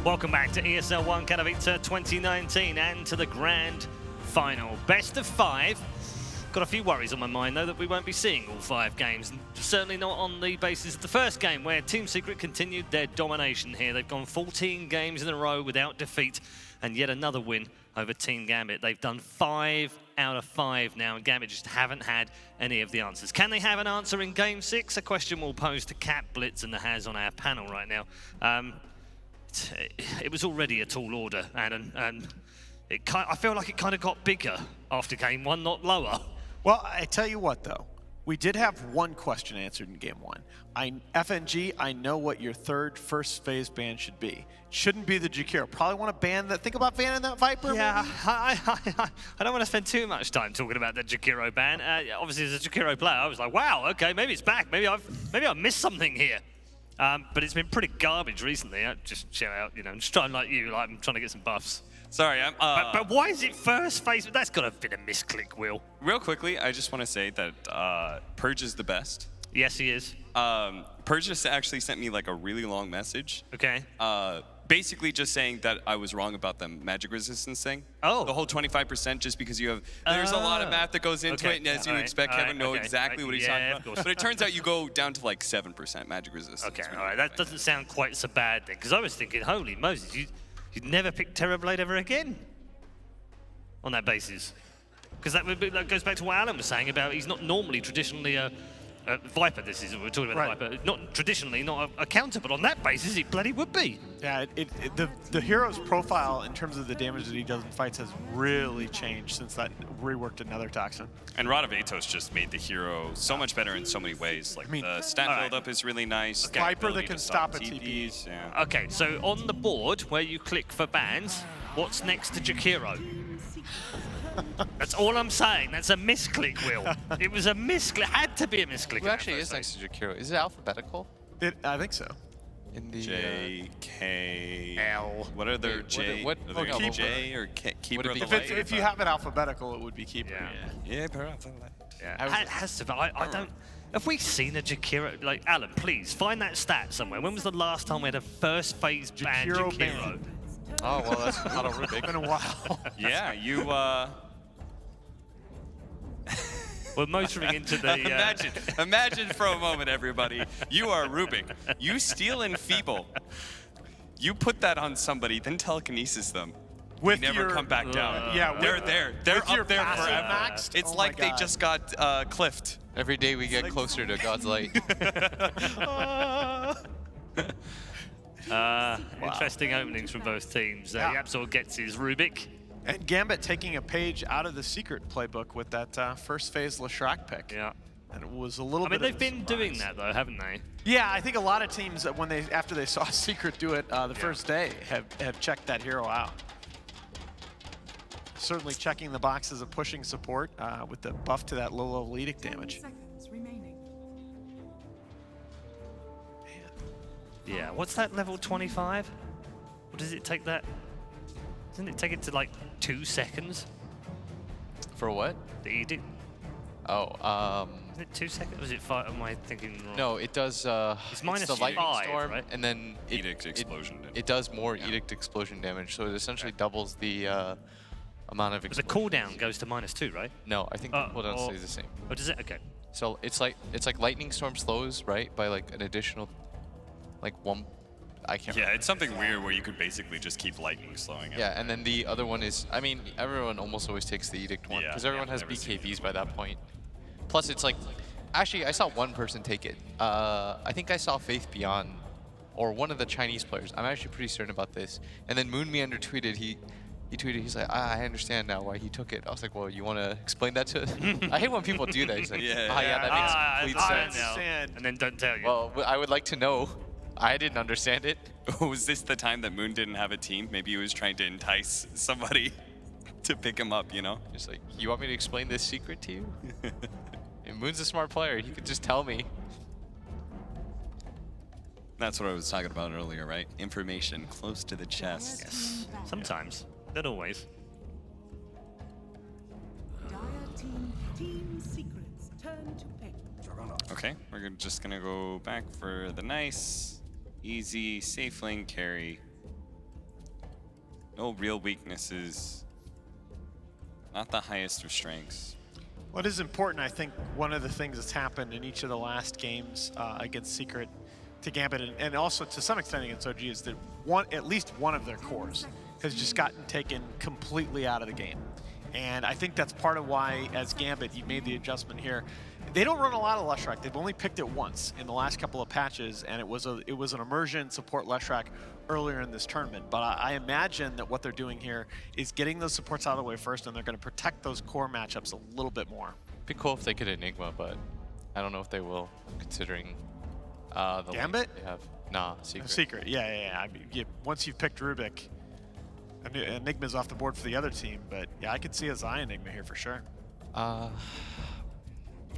Welcome back to ESL One Katowice 2019 and to the grand final. Best of 5. Got a few worries on my mind though that we won't be seeing all 5 games. Certainly not on the basis of the first game where Team Secret continued their domination here. They've gone 14 games in a row without defeat and yet another win over Team Gambit. They've done 5 out of 5 now and Gambit just haven't had any of the answers. Can they have an answer in Game 6? A question we'll pose to Cat, Blitz and the Has on our panel right now. It was already a tall order, and I feel like it kind of got bigger after Game 1, not lower. Well, I tell you what, though. We did have one question answered in Game 1. FNG, I know what your first phase ban should be. Shouldn't be the Jakiro. Probably want to ban that. Think about banning that Viper. Yeah, I don't want to spend too much time talking about that Jakiro ban. Obviously, as a Jakiro player, I was like, wow, okay, maybe it's back. Maybe I've missed something here. But it's been pretty garbage recently. Just shout out, you know, I'm just trying like you, like I'm trying to get some buffs. Sorry, I'm. But why is it first phase? That's got to have been a misclick, Will. Real quickly, I just want to say that Purge is the best. Yes, he is. Purge just actually sent me like a really long message. Okay. Basically just saying that I was wrong about the magic resistance thing. Oh. The whole 25% just because you have, there's a lot of math that goes into it, and as you expect, Kevin know exactly what he's talking about. But it turns out you go down to like 7% magic resistance. Okay, all right, that doesn't sound quite so bad then, because I was thinking, holy Moses, you'd never pick Terrorblade ever again on that basis. Because that goes back to what Alan was saying about he's not normally traditionally a Viper. This is what we're talking about, Viper. Not traditionally, not a counter, but on that basis, it bloody would be. Yeah, the hero's profile in terms of the damage that he does in fights has really changed since that reworked another Toxin. And Rod of Atos just made the hero so much better in so many ways. Like the stat build-up is really nice. Okay. Viper that can stop a TP. Yeah. Okay, so on the board where you click for bans, what's next to Jakiro? That's all I'm saying. That's a misclick, Will. It was a misclick. Had to be a misclick. Who actually is next to Jakiro? Is it alphabetical? I think so. In the J, K, L. What are their J? What J or Keeper of the Light? If you have it alphabetical, it would be Keeper. Yeah, It has to be. I don't. Have we seen a Jakiro? Like, Alan, please find that stat somewhere. When was the last time we had a first phase ban Jakiro? Oh, well, that's not a Rubik. It's been a while. Yeah, you. We're motoring into the. Imagine for a moment, everybody. You are Rubik. You steal and feeble. You put that on somebody, then telekinesis them. With never come back down. Yeah, they're there. They're up there forever. Maxed? It's like they just got cliffed. Every day we get closer to God's light. Interesting openings from both teams. Yapsor gets his Rubik. And Gambit taking a page out of the Secret playbook with that first phase Leshrac pick. Yeah. And it was a little bit. I mean, they've been doing that though, haven't they? Yeah, I think a lot of teams after they saw Secret do it the first day have checked that hero out. Certainly checking the boxes of pushing support with the buff to that low level edict damage. Yeah, what's that level 25? What does it take that? Doesn't it take it to like 2 seconds? For what? The edict? Oh, Is it 2 seconds? Or is it 5? Am I thinking wrong? No, it does. It's minus the lightning 5, storm, right? and then Edict explosion damage. It does more edict explosion damage, so it essentially doubles the amount of But explosion. the cooldown goes to -2, right? No, I think the cooldown stays the same. Oh, does it? Okay. So it's like lightning storm slows, right, by like an additional, like 1. I can't. Yeah, remember. it's something weird where you could basically just keep lightning slowing it. Yeah, and then the other one is, I mean, everyone almost always takes the edict one because everyone has BKBs by that point. Plus, it's like, actually, I saw one person take it. I think I saw Faith Beyond, or one of the Chinese players. I'm actually pretty certain about this. And then Moon Meander tweeted, he tweeted, he's like, I understand now why he took it. I was like, well, you want to explain that to us? I hate when people do that. He's like, that makes complete sense. And then don't tell you. Well, I would like to know. I didn't understand it. Was this the time that Moon didn't have a team? Maybe he was trying to entice somebody to pick him up, you know? Just like, you want me to explain this secret to you? And Moon's a smart player. He could just tell me. That's what I was talking about earlier, right? Information close to the chest. Yes. Sometimes. Not always. Team Secret's turn to pick. Okay, we're just gonna go back for the nice, easy, safe lane carry. No real weaknesses. Not the highest of strengths. What is important, I think, one of the things that's happened in each of the last games against Secret to Gambit and also to some extent against OG is that at least one of their cores has just gotten taken completely out of the game. And I think that's part of why, as Gambit, you made the adjustment here. They don't run a lot of Leshrac. They've only picked it once in the last couple of patches, and it was an immersion support Leshrac earlier in this tournament. But I imagine that what they're doing here is getting those supports out of the way first, and they're going to protect those core matchups a little bit more. Be cool if they could Enigma, but I don't know if they will, considering the Gambit? They have. Nah, Secret. Secret, yeah. I mean, once you've picked Rubik, Enigma's off the board for the other team, but yeah, I could see a Zai Enigma here for sure.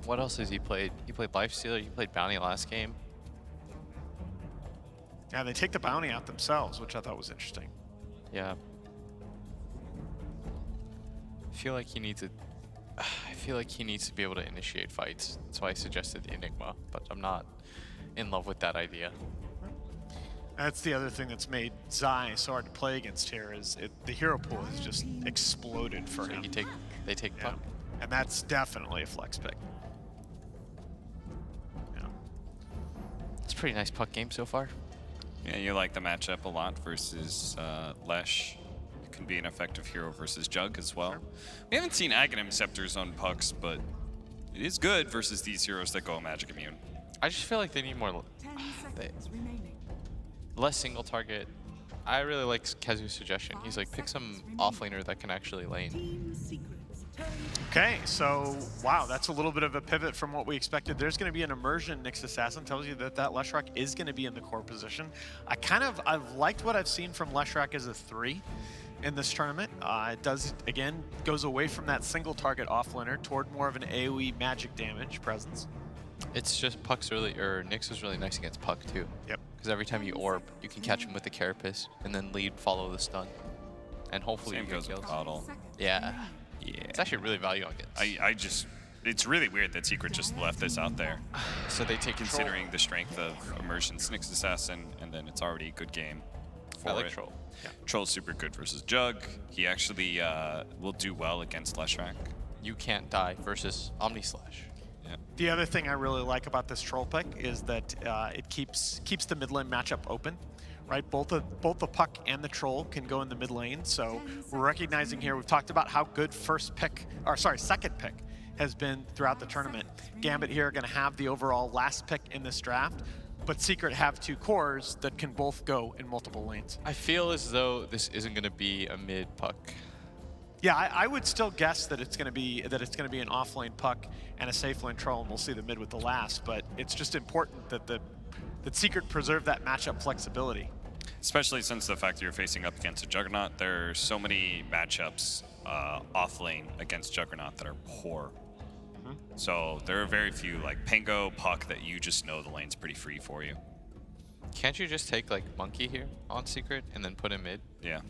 What else has he played? He played Lifestealer, he played Bounty last game. Yeah, they take the Bounty out themselves, which I thought was interesting. Yeah. I feel like he needs to be able to initiate fights. That's why I suggested the Enigma, but I'm not in love with that idea. That's the other thing that's made Zai so hard to play against here is the hero pool has just exploded for him. They take Puck. And that's definitely a flex pick. Yeah. It's a pretty nice Puck game so far. Yeah, you like the matchup a lot versus Lesh. It can be an effective hero versus Jug as well. Sure. We haven't seen Aghanim Scepters on Pucks, but it is good versus these heroes that go Magic Immune. I just feel like they need more... less single target. I really like Kazu's suggestion. He's like, pick some offlaner that can actually lane. Okay, so wow, that's a little bit of a pivot from what we expected. There's going to be an immersion. Nyx Assassin tells you that Leshrac is going to be in the core position. I've liked what I've seen from Leshrac as a 3 in this tournament. It does, again, goes away from that single target offlaner toward more of an AoE magic damage presence. It's just Nyx is really nice against Puck too. Yep. Because every time you orb, you can catch him with the Carapace and then lead, follow the stun. And hopefully Same you get goes with kills. Bottle. Yeah. Yeah. It's actually really valuable against. It's really weird that Secret just left this out there. So they take Considering the strength of Immersion, Nyx Assassin, and then it's already a good game for I like it. Troll. Yeah. Troll's super good versus Jug. He actually will do well against Leshrac. You can't die versus Omnislash. Yeah. The other thing I really like about this Troll pick is that it keeps the mid lane matchup open. Right, both the Puck and the Troll can go in the mid lane. So we're recognizing here, we've talked about how good second pick has been throughout the tournament. Gambit here are going to have the overall last pick in this draft, but Secret have 2 cores that can both go in multiple lanes. I feel as though this isn't going to be a mid Puck. Yeah, I would still guess that it's going to be an off lane Puck and a safe lane Troll, and we'll see the mid with the last. But it's just important that Secret preserve that matchup flexibility. Especially since the fact that you're facing up against a Juggernaut, there are so many matchups off lane against Juggernaut that are poor. So there are very few like Pango, Puck that you just know the lane's pretty free for you. Can't you just take like Monkey here on Secret and then put him mid? Yeah.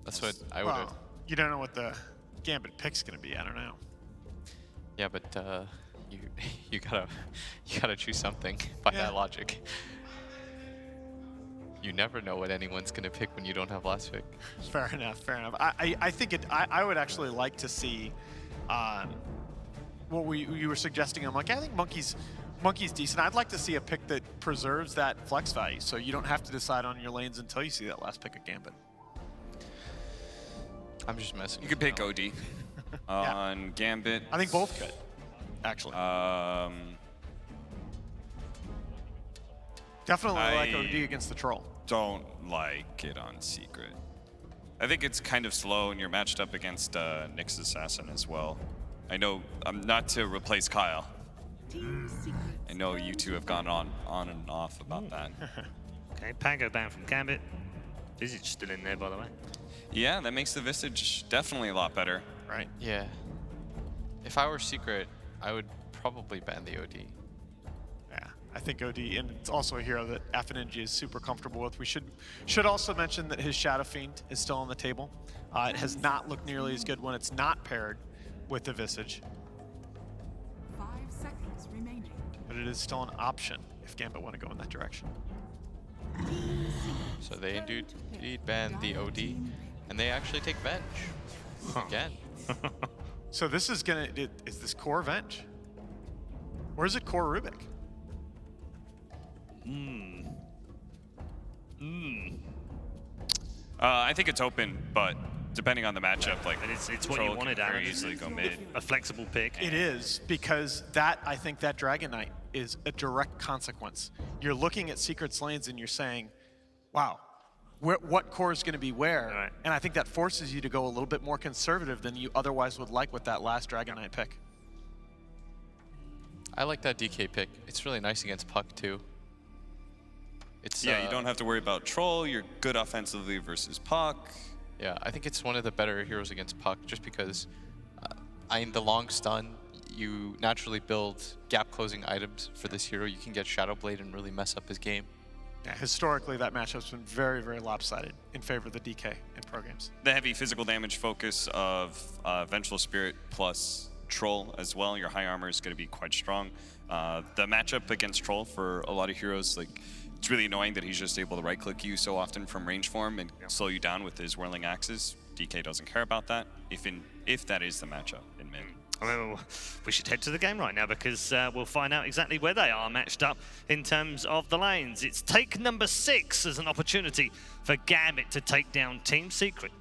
That's what I would have. You don't know what the Gambit pick's going to be. I don't know. Yeah, but you gotta choose something by that logic. You never know what anyone's gonna pick when you don't have last pick. Fair enough. I think I would actually like to see what you were suggesting. I'm like, I think Monkey's decent. I'd like to see a pick that preserves that flex value, so you don't have to decide on your lanes until you see that last pick of Gambit. I'm just messing. You could pick OD on Gambit. I think both could, actually. Definitely like OD against the Troll. Don't like it on Secret. I think it's kind of slow, and you're matched up against Nyx Assassin as well. I know, not to replace Kyle. I know you two have gone on and off about that. Okay, Pango banned from Gambit. Visage still in there, by the way. Yeah, that makes the Visage definitely a lot better. Right. Yeah. If I were Secret, I would probably ban the OD. Yeah, I think OD, and it's also a hero that FNG is super comfortable with. We should also mention that his Shadow Fiend is still on the table. It has not looked nearly as good when it's not paired with the Visage. 5 seconds remaining. But it is still an option if Gambit want to go in that direction. So they indeed ban the OD. And they actually take Venge. Again. So this is gonna, is this core Venge? Or is it core Rubik? I think it's open, but depending on the matchup, like And it's what you Troll wanted, can Aaron. very easily go mid. A flexible pick. It is, because that, I think that Dragon Knight is a direct consequence. You're looking at Secret's lanes and you're saying, wow, what core is going to be where? Right. And I think that forces you to go a little bit more conservative than you otherwise would like with that last Dragon Knight pick. I like that DK pick. It's really nice against Puck too. It's Yeah, you don't have to worry about Troll. You're good offensively versus Puck. Yeah, I think it's one of the better heroes against Puck, just because in the long stun, you naturally build gap closing items for this hero. You can get Shadow Blade and really mess up his game. Yeah, historically, that matchup's been very, very lopsided in favor of the DK in pro games. The heavy physical damage focus of Vengeful Spirit plus Troll as well. Your high armor is going to be quite strong. The matchup against Troll for a lot of heroes, like, it's really annoying that he's just able to right-click you so often from range form and slow you down with his whirling axes. DK doesn't care about that, if that is the matchup in mid. Well, we should head to the game right now because we'll find out exactly where they are matched up in terms of the lanes. It's take number 6 as an opportunity for Gambit to take down Team Secret.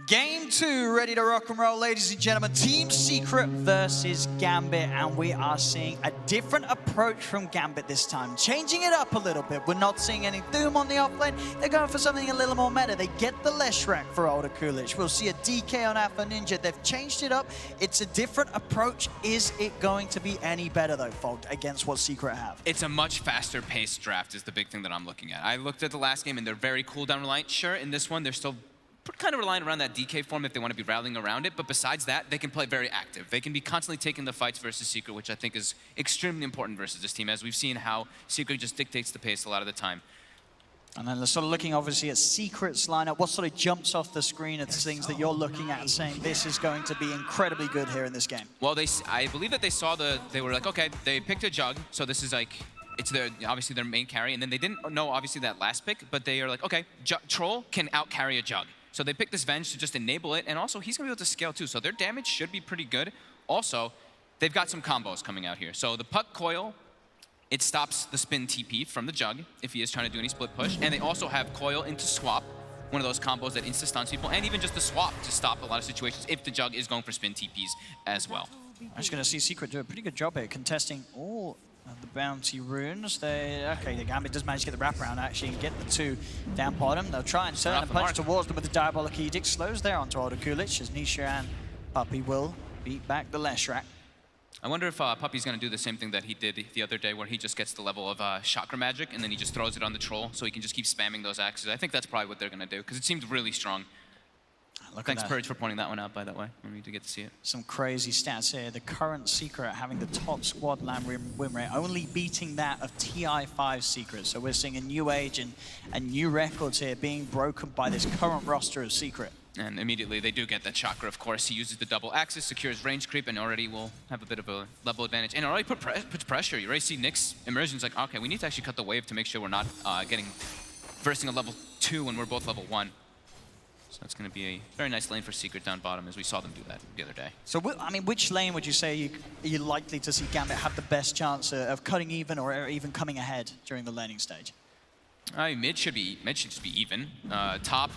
Game 2, ready to rock and roll, ladies and gentlemen. Team Secret versus Gambit, and we are seeing a different approach from Gambit this time, changing it up a little bit. We're not seeing any Doom on the offlane. They're going for something a little more meta. They get the Leshrac for Older Coolidge. We'll see a DK on Alpha Ninja. They've changed it up. It's a different approach. Is it going to be any better, though, Fogged, against what Secret have? It's a much faster paced draft is the big thing that I'm looking at. I looked at the last game, and they're very cooldown reliant. Sure, in this one, they're still kind of relying around that DK form if they want to be rallying around it, but besides that, they can play very active. They can be constantly taking the fights versus Secret, which I think is extremely important versus this team, as we've seen how Secret just dictates the pace a lot of the time. And then sort of looking obviously at Secret's lineup, what sort of jumps off the screen at things that you're looking at and saying this is going to be incredibly good here in this game? Well, I believe that they were like, okay, they picked a Jug, so this is like, it's obviously their main carry, and then they didn't know obviously that last pick, but they are like, okay, Troll can out carry a Jug. So they picked this Venge to just enable it, and also he's going to be able to scale too, so their damage should be pretty good. Also, they've got some combos coming out here. So the Puck Coil, it stops the spin TP from the Jug if he is trying to do any split push, and they also have Coil into Swap, one of those combos that insta-stuns people, and even just the Swap to stop a lot of situations if the Jug is going for spin TPs as well. I'm just going to see Secret do a pretty good job here, contesting all of the bounty runes. The Gambit does manage to get the wraparound actually and get the 2 down bottom. They'll try and turn and punch towards them with the Diabolic Edict. Slows there onto Older Coolidge as Nisha and Puppey will beat back the Leshrac. I wonder if Puppey's going to do the same thing that he did the other day where he just gets the level of Chakra Magic and then he just throws it on the Troll so he can just keep spamming those axes. I think that's probably what they're going to do because it seemed really strong. Thanks, Purge, for pointing that one out, by the way. We need to get to see it. Some crazy stats here. The current Secret having the top squad land win rate, only beating that of TI5 Secret. So we're seeing a new age and new records here being broken by this current roster of Secret. And immediately they do get that Chakra, of course. He uses the double axis, secures range creep, and already will have a bit of a level advantage. And already puts pressure. You already see Nick's immersion's like, okay, we need to actually cut the wave to make sure we're not versing a level 2 when we're both level 1. So that's going to be a very nice lane for Secret down bottom, as we saw them do that the other day. So, I mean, which lane would you say you're likely to see Gambit have the best chance of cutting even or even coming ahead during the laning stage? Mid should just be even. Top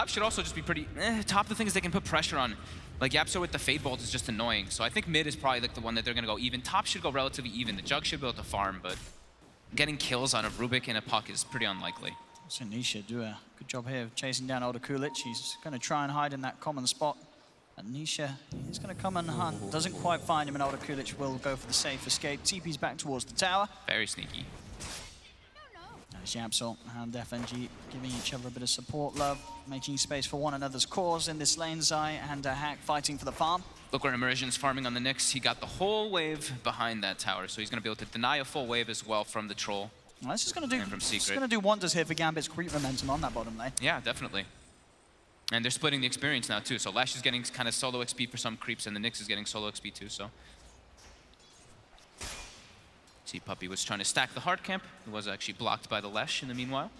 should also just be pretty. Top, the thing is they can put pressure on. Like Yapso with the Fade Bolt is just annoying. So I think mid is probably like the one that they're going to go even. Top should go relatively even. The Jug should be able to farm, but getting kills on a Rubik and a Puck is pretty unlikely. So Nisha do a good job here of chasing down Older Coolidge. He's going to try and hide in that common spot. And Nisha is going to come and hunt. Doesn't quite find him, and Older Coolidge will go for the safe escape. TP's back towards the tower. Very sneaky. There's Yapso and FNG giving each other a bit of support love, making space for one another's cause in this lane. Zai and Hack fighting for the farm. Look where Immersion's farming on the Nyx. He got the whole wave behind that tower, so he's going to be able to deny a full wave as well from the Troll. Well, this is going to do. From Secret. It's going to do wonders here for Gambit's creep momentum on that bottom lane. Yeah, definitely. And they're splitting the experience now too. So Lash is getting kind of solo XP for some creeps, and the Nyx is getting solo XP too. So. See, Puppy was trying to stack the hard camp. It was actually blocked by the Lash in the meanwhile.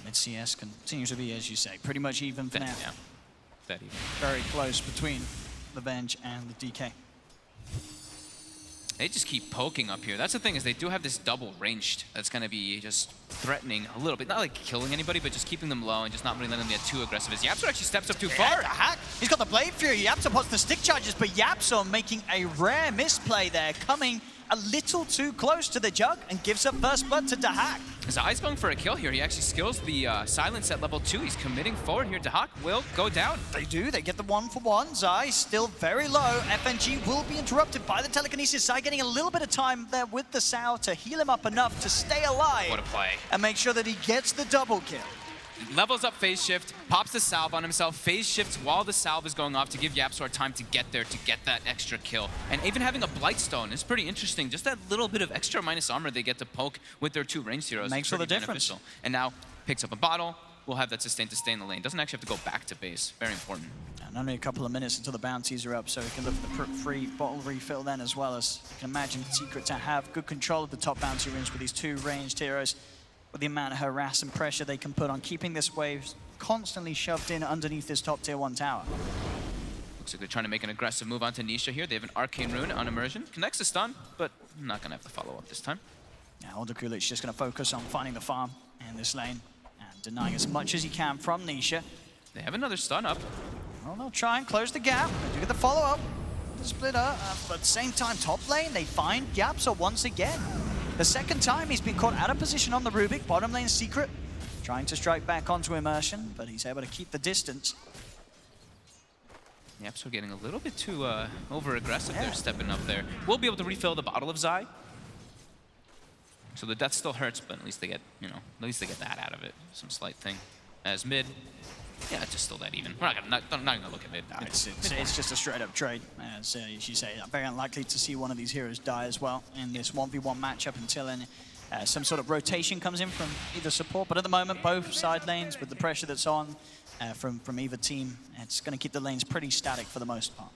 Mid CS continues to be, as you say, pretty much even for now. Yeah. That even. Very close between the Venge and the DK. They just keep poking up here. That's the thing, is they do have this double ranged that's going to be just threatening a little bit. Not like killing anybody, but just keeping them low and just not really letting them get too aggressive. As Yapso actually steps up too far. The hack. He's got the Blade Fury. Yapso pots the stick charges, but Yapso making a rare misplay there, coming a little too close to the Jug and gives up first blood to Dahak. Zai's going for a kill here. He actually skills the silence at level 2. He's committing forward here. Dahak will go down. They do. They get the 1-for-1. Zai still very low. FNG will be interrupted by the telekinesis. Zai getting a little bit of time there with the Sao to heal him up enough to stay alive. What a play. And make sure that he gets the double kill. Levels up phase shift, pops the salve on himself, phase shifts while the salve is going off to give Yapsor time to get there to get that extra kill. And even having a Blightstone is pretty interesting. Just that little bit of extra minus armor they get to poke with their 2 ranged heroes. Makes all the difference. Beneficial. And now picks up a bottle. We'll have that sustain to stay in the lane. Doesn't actually have to go back to base. Very important. And only a couple of minutes until the bounties are up, so we can look for the free bottle refill then, as well as you can imagine Secret to have good control of the top bounty rooms with these 2 ranged heroes. With the amount of harass and pressure they can put on keeping this wave constantly shoved in underneath this top tier 1 tower. Looks like they're trying to make an aggressive move onto Nisha here. They have an Arcane Rune on Immersion. Connects the stun, but not going to have to follow up this time. Yeah, Olderkulic's just going to focus on finding the farm in this lane and denying as much as he can from Nisha. They have another stun up. Well, they'll try and close the gap. They do get the follow-up. The splitter, but at the same time, top lane, they find Yapso once again. The second time he's been caught out of position on the Rubik. Bottom lane Secret trying to strike back onto Immersion, but he's able to keep the distance. Yep, so getting a little bit too over-aggressive there, stepping up there. We'll be able to refill the bottle of Zai. So the death still hurts, but at least they get, you know, at least they get that out of it. Some slight thing. As mid, yeah, it's just still that even. We're not gonna look at mid. It's just a straight-up trade, as you say. Very unlikely to see one of these heroes die as well in this 1v1 matchup until some sort of rotation comes in from either support. But at the moment, both side lanes, with the pressure that's on from either team, it's going to keep the lanes pretty static for the most part.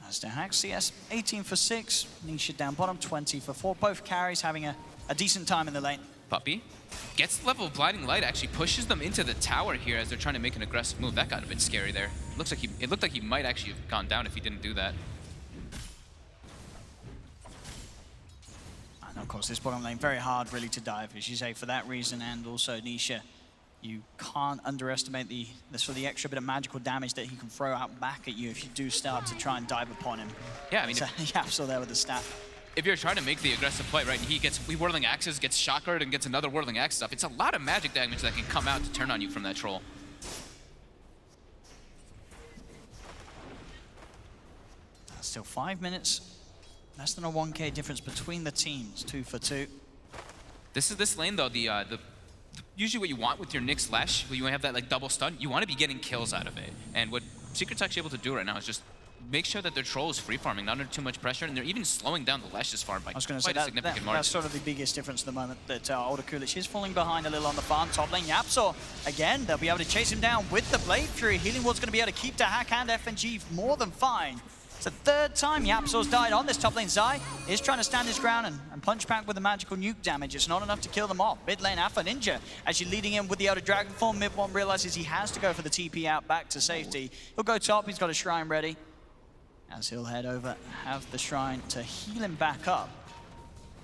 As Dahak, CS 18 for 6, Nisha down bottom 20 for 4. Both carries having a decent time in the lane. Puppy gets the level of Blinding Light, actually pushes them into the tower here as they're trying to make an aggressive move. That got a bit scary there. It looked like he might actually have gone down if he didn't do that. And of course, this bottom lane, very hard really to dive, as you say, for that reason. And also Nisha, you can't underestimate the extra bit of magical damage that he can throw out back at you if you do start to try and dive upon him. Yeah, I mean, Yapso there with the staff. If you're trying to make the aggressive play, right, he gets Whirling Axes, gets Shockguard, and gets another Whirling Axes up, it's a lot of magic damage that can come out to turn on you from that Troll. Still 5 minutes, less than a 1k difference between the teams, 2 for 2. This lane though, usually what you want with your Nyx Lash, when you have that like double stun, you want to be getting kills out of it. And what Secret's actually able to do right now is just make sure that their Troll is free farming, not under too much pressure, and they're even slowing down the Lash's farm by quite a significant margin. That's sort of the biggest difference at the moment, that Olderkulic is falling behind a little on the farm. Top lane Yapso, again, they'll be able to chase him down with the Blade Fury. Healing Ward's going to be able to keep Dahak and FNG more than fine. It's the 3rd time Yapso's died on this top lane. Zai is trying to stand his ground and punch back with the magical nuke damage. It's not enough to kill them off. Mid lane Alpha Ninja actually leading in with the Elder Dragon form. Mid one realizes he has to go for the TP out back to safety. He'll go top, he's got a shrine ready. As he'll head over, have the shrine to heal him back up.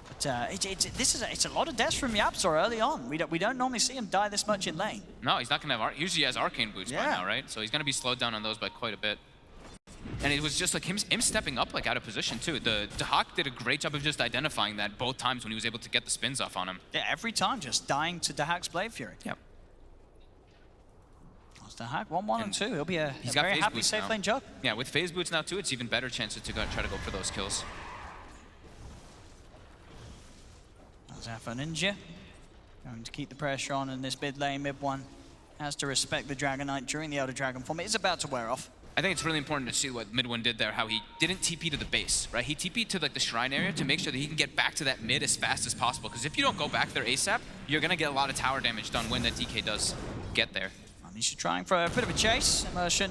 But it's a lot of deaths from Yapso early on. We don't normally see him die this much in lane. No, he's not going to have, usually he has Arcane Boots by now, right? So he's going to be slowed down on those by quite a bit. And it was just like him stepping up like out of position too. The Dahak did a great job of just identifying that both times when he was able to get the spins off on him. Yeah, every time just dying to Dahak's Blade Fury. Yep. Dahak 1-1 and 2. He'll be a very happy safe lane Jug. Yeah, with phase boots now too, it's even better chances to try to go for those kills. Alpha Ninja going to keep the pressure on in this mid lane. Mid one has to respect the Dragon Knight during the Elder Dragon form. It is about to wear off. I think it's really important to see what Mid1 did there, how he didn't TP to the base, right? He TP'd to like the shrine area to make sure that he can get back to that mid as fast as possible. Because if you don't go back there ASAP, you're gonna get a lot of tower damage done when that DK does get there. Nisha trying for a bit of a chase. Immersion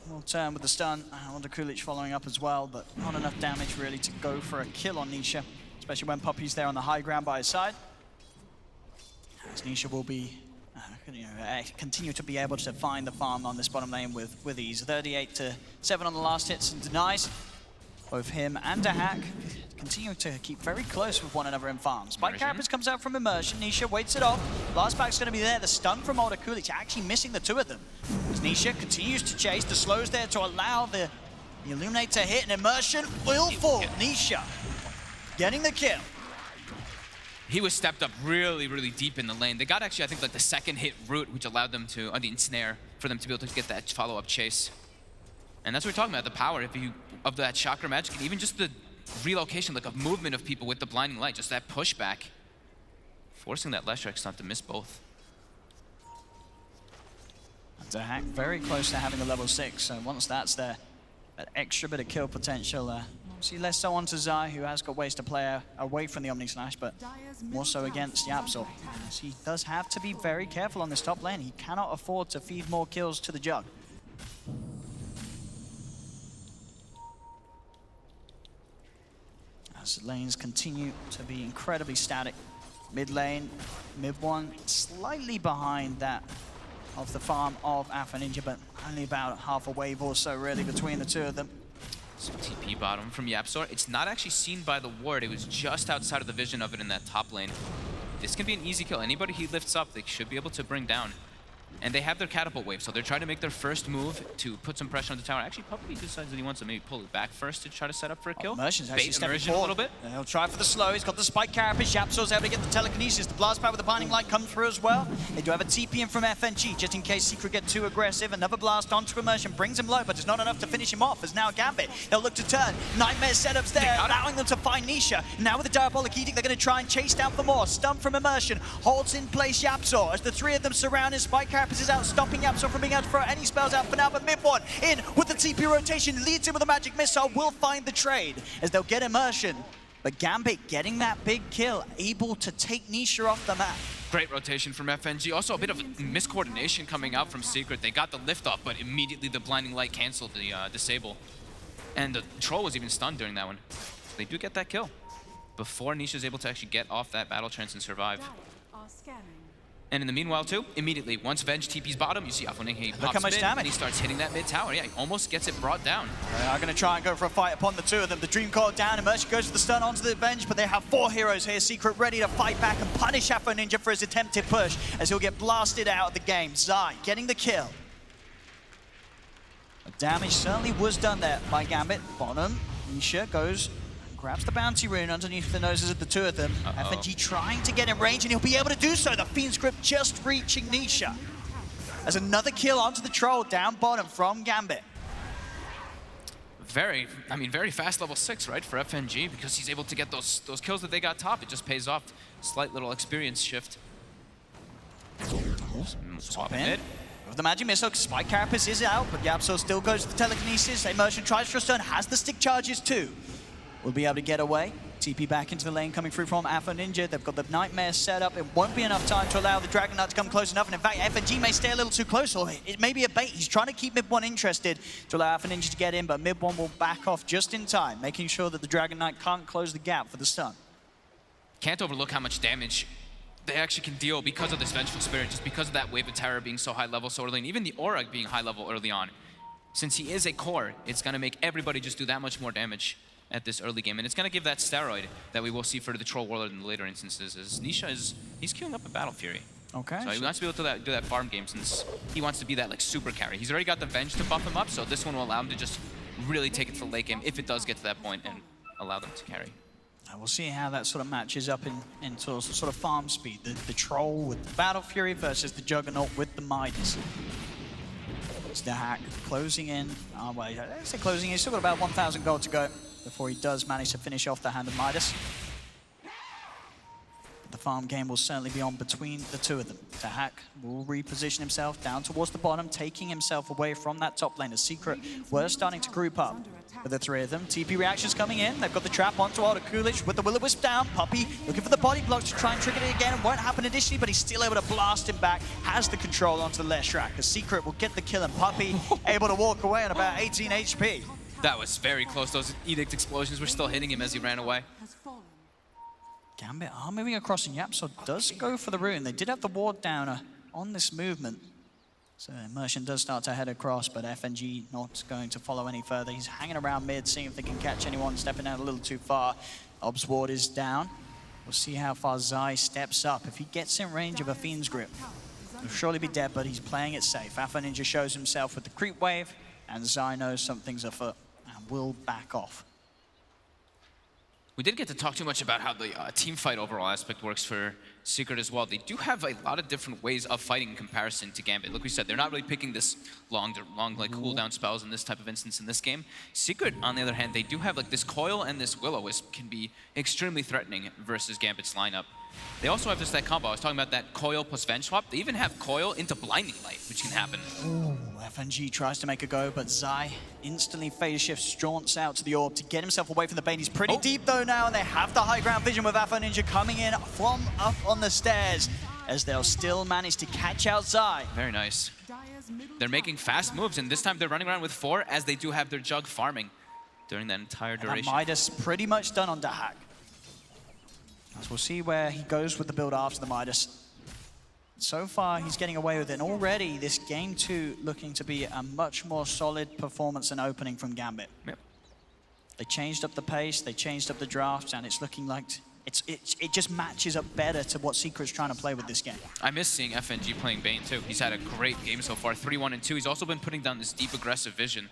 will turn with the stun. Wonder Kulich following up as well, but not enough damage really to go for a kill on Nisha, especially when Puppy's there on the high ground by his side. As Nisha will be continue to be able to find the farm on this bottom lane with ease. 38-7 on the last hits and denies. Both him and Dahak continue to keep very close with one another in farms. Spike Carapace comes out from Immersion. Nisha waits it off. Last back's going to be there. The stun from Older Kulich actually missing the two of them. As Nisha continues to chase, the slow's there to allow the Illuminate to hit, and Immersion will fall. Nisha getting the kill. He was stepped up really, really deep in the lane. They got actually, I think, like the second hit route, which allowed them to, the ensnare, for them to be able to get that follow-up chase. And that's what we're talking about, the power of that chakra magic, and even just the relocation, like a movement of people with the blinding light, just that pushback, forcing that Leshrac not to miss both. Dahak very close to having a level 6, so once that's there, that extra bit of kill potential, obviously less so onto Zai, who has got ways to play away from the Omni Slash, but more so against Yapzor. He does have to be very careful on this top lane. He cannot afford to feed more kills to the Jug. As lanes continue to be incredibly static. Mid lane, Mid1 slightly behind that of the farm of Alpha Ninja, but only about half a wave or so really between the two of them. Some TP bottom from Yapzor. It's not actually seen by the ward. It was just outside of the vision of it in that top lane. This can be an easy kill. Anybody he lifts up, they should be able to bring down. And they have their catapult wave, so they're trying to make their first move to put some pressure on the tower. Actually, Puppy decides that he wants to maybe pull it back first to try to set up for a kill. Immersion's actually stepping Immersion a little bit. And he'll try for the slow. He's got the Spike Carapace. Yapzor's able to get the telekinesis. The blast pad with the binding light comes through as well. They do have a TP in from FNG, just in case Secret get too aggressive. Another blast onto Immersion, brings him low, but it's not enough to finish him off. As now Gambit, they'll look to turn. Nightmare setups there, allowing them to find Nisha. Now with the Diabolic Edict, they're going to try and chase down for more. Stun from Immersion, holds in place Yapzor. As the three of them surround him, Spike Carapace is out, stopping Yapzor from being able to throw any spells out for now, but Mid1 in with the TP rotation, leads him with a magic missile, will find the trade as they'll get Immersion. But Gambit getting that big kill, able to take Nisha off the map. Great rotation from FNG. Also a bit of miscoordination coming out from Secret. They got the lift up, but immediately the blinding light canceled the disable. And the troll was even stunned during that one. So they do get that kill before Nisha's able to actually get off that battle trance and survive. And in the meanwhile, too, immediately, once Venge TP's bottom, you see Afuning, he pops mid, and he starts hitting that mid tower. Yeah, he almost gets it brought down. They are going to try and go for a fight upon the two of them. The Dream Coil down, Immersion goes for the stun onto the Venge, but they have 4 heroes here. Secret ready to fight back and punish Afro Ninja for his attempted push, as he'll get blasted out of the game. Zai getting the kill. The damage certainly was done there by Gambit. Bottom, Nisha goes, grabs the bounty rune underneath the noses of the two of them. FNG trying to get in range, and he'll be able to do so. The Fiend Script just reaching Nisha. As another kill onto the troll down bottom from Gambit. Very fast level 6, right, for FNG, because he's able to get those kills that they got top. It just pays off. Slight little experience shift. Swap mid. With the magic missile, Spike Carapace is out, but Yapzor still goes to the telekinesis. Immersion tries for a stun, has the stick charges too. Will be able to get away. TP back into the lane coming through from Alpha Ninja. They've got the Nightmare set up. It won't be enough time to allow the Dragon Knight to come close enough. And in fact, FNG may stay a little too close, or it may be a bait. He's trying to keep Mid1 interested to allow Alpha Ninja to get in, but Mid1 will back off just in time, making sure that the Dragon Knight can't close the gap for the stun. Can't overlook how much damage they actually can deal because of this Vengeful Spirit, just because of that Wave of Terror being so high level so early, and even the Aura being high level early on. Since he is a core, it's going to make everybody just do that much more damage at this early game, and it's going to give that steroid that we will see for the Troll Warlord in the later instances. As Nisha he's queuing up a Battle Fury. Okay. So he wants to be able to do that farm game, since he wants to be that like super carry. He's already got the Venge to buff him up, so this one will allow him to just really take it to the late game if it does get to that point and allow them to carry. We'll see how that sort of matches up in sort of farm speed. The Troll with the Battle Fury versus the Juggernaut with the Midas. It's Dahak closing in. Well, I say closing in. He's still got about 1,000 gold to go before he does manage to finish off the hand of Midas. The farm game will certainly be on between the two of them. Dahak will reposition himself down towards the bottom, taking himself away from that top lane. As Secret were starting to group up with the three of them. TP reactions coming in. They've got the trap onto Alder Kulich with the Will-O-Wisp down. Puppey looking for the body blocks to try and trigger it again. It won't happen initially, but he's still able to blast him back. Has the control onto the left track. As Secret will get the kill, and Puppey able to walk away on about 18 HP. That was very close. Those Edict explosions were still hitting him as he ran away. Gambit are moving across, and Yapso does go for the rune. They did have the ward down on this movement. So Immersion does start to head across, but FNG not going to follow any further. He's hanging around mid, seeing if they can catch anyone, stepping out a little too far. Ob's ward is down. We'll see how far Zai steps up. If he gets in range of a Fiend's Grip, he'll surely be dead, but he's playing it safe. Alpha Ninja shows himself with the creep wave, and Zai knows something's afoot and will back off. We didn't get to talk too much about how the team fight overall aspect works for Secret as well. They do have a lot of different ways of fighting in comparison to Gambit. Like we said, they're not really picking this long like cooldown spells in this type of instance in this game. Secret, on the other hand, they do have like this coil and this Will-O-Wisp can be extremely threatening versus Gambit's lineup. They also have this combo. I was talking about that coil plus venge swap. They even have coil into blinding light, which can happen. Ooh, FNG tries to make a go, but Zai instantly phase shifts, jaunts out to the orb to get himself away from the Bane. He's pretty deep though now, and they have the high ground vision with Alpha Ninja coming in from up on the stairs, as they'll still manage to catch out Zai. Very nice. They're making fast moves, and this time they're running around with 4, as they do have their Jug farming during that entire duration. And Midas pretty much done on Dahak. As we'll see where he goes with the build after the Midas. So far, he's getting away with it. And already, this game 2 looking to be a much more solid performance and opening from Gambit. Yep. They changed up the pace, they changed up the drafts, and it's looking like it just matches up better to what Secret's trying to play with this game. I miss seeing FNG playing Bane too. He's had a great game so far, 3-1 and 2. He's also been putting down this deep aggressive vision.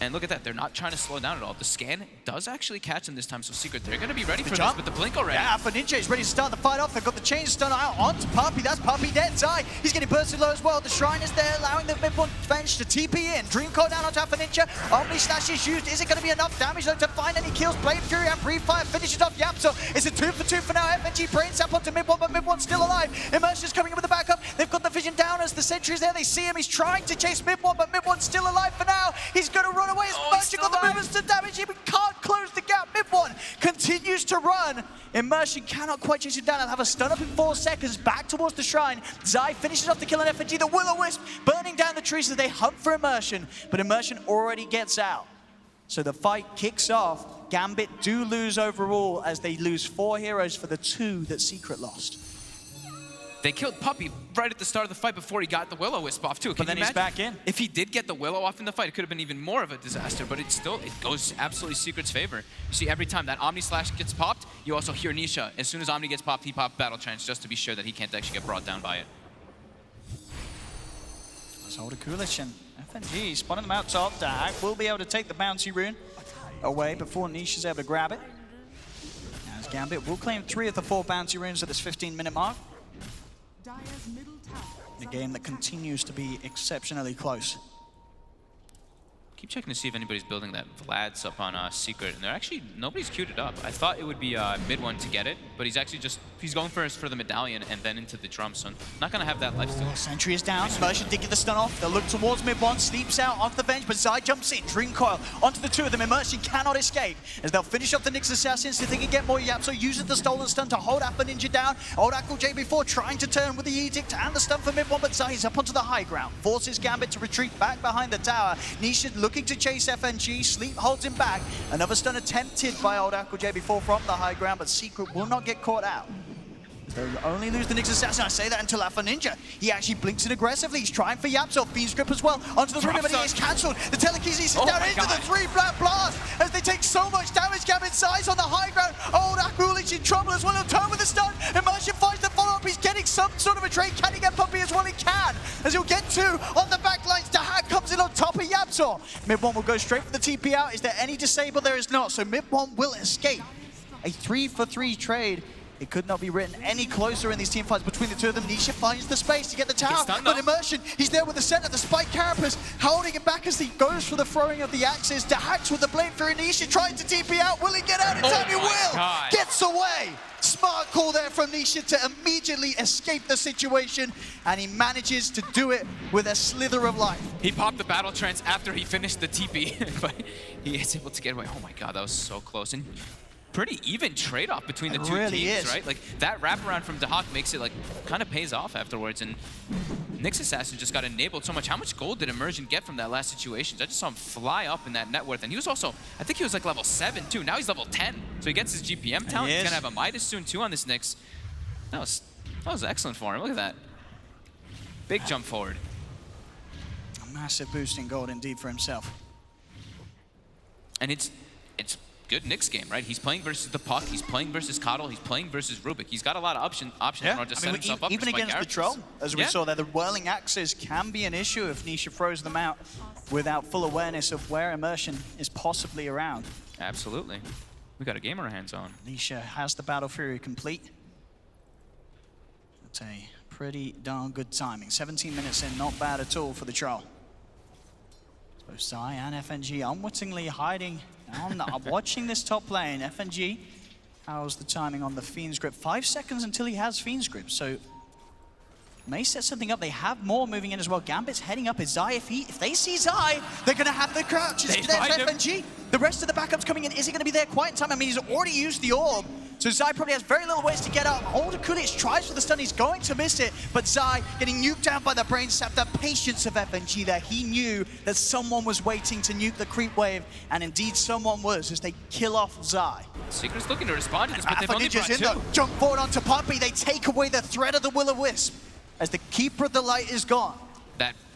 And look at that, they're not trying to slow down at all. The scan does actually catch him this time, so Secret, they're gonna be ready for this with the blink already. Yeah, Alpha Ninja is ready to start the fight off. They've got the chains stun out onto Puppey. That's Puppey dead. Zai, he's getting bursted low as well. The Shrine is there, allowing the mid-one bench to TP in. Dream Core down onto Alpha Ninja. Omni Slash is used. Is it gonna be enough damage though to find any kills? Blade Fury and Pre-Fire finishes off Yapso. It's a 2 for 2 for now. FNG brain sap onto mid-one, but mid-one's still alive. Immersion's coming in with the backup. They've got the vision down as the sentry is there. They see him. He's trying to chase mid-one, but mid-one's still alive for now. He's gonna run away. Immersion got the movements to damage him. He can't close the gap. Mid-one continues to run. Immersion cannot quite chase him down. They'll have a stun up in 4 seconds. Back towards the Shrine. Zai finishes off the kill on FNG. The Will-O-Wisp burning down the trees as they hunt for Immersion, but Immersion already gets out. So the fight kicks off. Gambit do lose overall as they lose 4 heroes for the 2 that Secret lost. They killed Puppey right at the start of the fight before he got the Will-O-Wisp off too. But then he's back in. If he did get the Willow off in the fight, it could have been even more of a disaster, but it goes absolutely Secret's favor. You see, every time that Omni Slash gets popped, you also hear Nisha. As soon as Omni gets popped, he popped Battle Trance just to be sure that he can't actually get brought down by it. So Alder Kulich and FNG spotting them out top. Dahak will be able to take the bouncy rune away before Nisha's able to grab it. As Gambit will claim 3 of the 4 bouncy runes at this 15-minute mark. A game that continues to be exceptionally close. Keep checking to see if anybody's building that Vlad's up on Secret, and they're actually, nobody's queued it up. I thought it would be mid-one to get it, but he's actually just, he's going first for the medallion and then into the drum, so not gonna have that lifesteal. Sentry is down, Immersion did get the stun off. They'll look towards mid-one, sleeps out onto the bench, but Zai jumps in, Dream Coil onto the 2 of them. Immersion cannot escape, as they'll finish off the Nyx Assassins if they can get more Yapso, using the stolen stun to hold Alpha Ninja down. Old Akul JB4 trying to turn with the Edict and the stun for mid-one, but Zai is up onto the high ground, forces Gambit to retreat back behind the tower. Nisha looking to chase FNG, Sleep holds him back. Another stun attempted by Old Akul JB4 from the high ground, but Secret will not get caught out. They'll only lose the Nyx Assassin. I say that until Alpha Ninja. He actually blinks in aggressively. He's trying for Yapso. Fiend's Grip as well. Onto the rune, but he is cancelled. The telekinesis is down into the 3 black blast as they take so much damage. Gambit size on the high ground. Old Akulich in trouble as well. He'll turn with a stun. Immersion finds the follow-up. He's getting some sort of a trade. Can he get Puppey as well? He can, as he'll get 2 on the back lines. Dahak comes in on top of Yapso. Mid-one will go straight for the TP out. Is there any disable? There is not. So mid-one will escape. A 3 for 3 trade It could not be written any closer in these team fights between the two of them. Nisha finds the space to get the tower, but Immersion, he's there with the center. The Spike Carapace holding him back as he goes for the throwing of the axes. Dahax with the blade through. Nisha trying to TP out. Will he get out in time? He will! God. Gets away! Smart call there from Nisha to immediately escape the situation, and he manages to do it with a slither of life. He popped the battle trance after he finished the TP, but he is able to get away. Oh my god, that was so close. And pretty even trade-off between the two teams, right? Like, that wraparound from Dahax makes it, like, kind of pays off afterwards, and Nyx Assassin just got enabled so much. How much gold did Immersion get from that last situation? I just saw him fly up in that net worth, and he was also, I think he was like level 7 too. Now he's level 10, so he gets his GPM talent. He's gonna have a Midas soon too on this Nyx. That was excellent for him. Look at that. Big jump forward. A massive boost in gold indeed for himself. And it's good Nyx game, right? He's playing versus the Puck, he's playing versus Coddle, he's playing versus Rubik. He's got a lot of options in order to set himself up. Even against the Troll, as we saw there, the whirling axes can be an issue if Nisha throws them out without full awareness of where Immersion is possibly around. Absolutely. We got a game on our hands on. Nisha has the Battle Fury complete. That's a pretty darn good timing. 17 minutes in, not bad at all for the Troll. Both Zai and FNG unwittingly hiding. I'm watching this top lane. FNG, how's the timing on the Fiend's Grip? 5 seconds until he has Fiend's Grip, so may set something up. They have more moving in as well. Gambit's heading up his Zai. If they see Zai, they're going to have the crouches. There's FNG. The rest of the backups coming in. Is he going to be there quite in time? I mean, he's already used the orb. So Zai probably has very little ways to get up. Kulich tries for the stun. He's going to miss it. But Zai getting nuked down by the brain sap. The patience of FNG there. He knew that someone was waiting to nuke the creep wave. And indeed, someone was as they kill off Zai. Secret's looking to respond to this, but they've only brought 2. Jump forward onto Puppey. They take away the threat of the Will-O-Wisp as the Keeper of the Light is gone.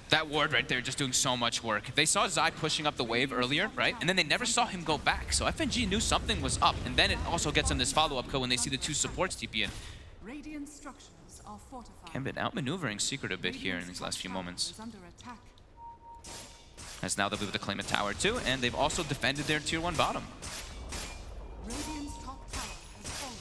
That ward right there just doing so much work. They saw Zai pushing up the wave earlier, right? And then they never saw him go back. So FNG knew something was up. And then it also gets them this follow-up kill when they see the 2 supports TP in. Radiant structures are fortified. Gambit outmaneuvering Secret a bit here in these last few moments. As now they'll be able to claim a tower too, and they've also defended their tier 1 bottom. Radiant's top tower has fallen.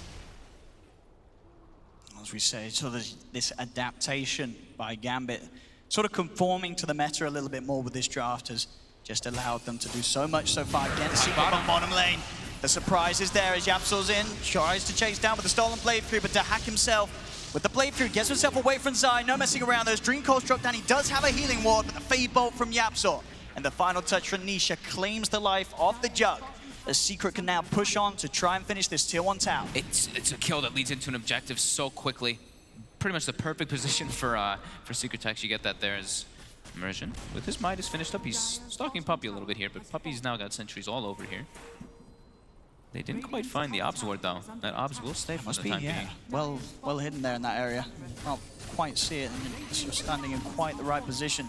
As we say, so there's this adaptation by Gambit, sort of conforming to the meta a little bit more with this draft has just allowed them to do so much so far against Secret on bottom lane. The surprise is there as Yapsor's in, tries to chase down with the stolen blade through, but Dahax himself with the blade through gets himself away from Zai, no messing around. Those Dream Coils drop down, he does have a healing ward, but the Fade Bolt from Yapsor. And the final touch from Nisha claims the life of the Jug. As Secret can now push on to try and finish this tier 1 tower. It's a kill that leads into an objective so quickly. Pretty much the perfect position for Secret to actually get that there as Immersion. With his Midas finished up, he's stalking Puppey a little bit here, but Puppey's now got sentries all over here. They didn't quite find the Obs ward though. That Obs will stay for the time being. Well hidden there in that area. Can't quite see it, and you're standing in quite the right position.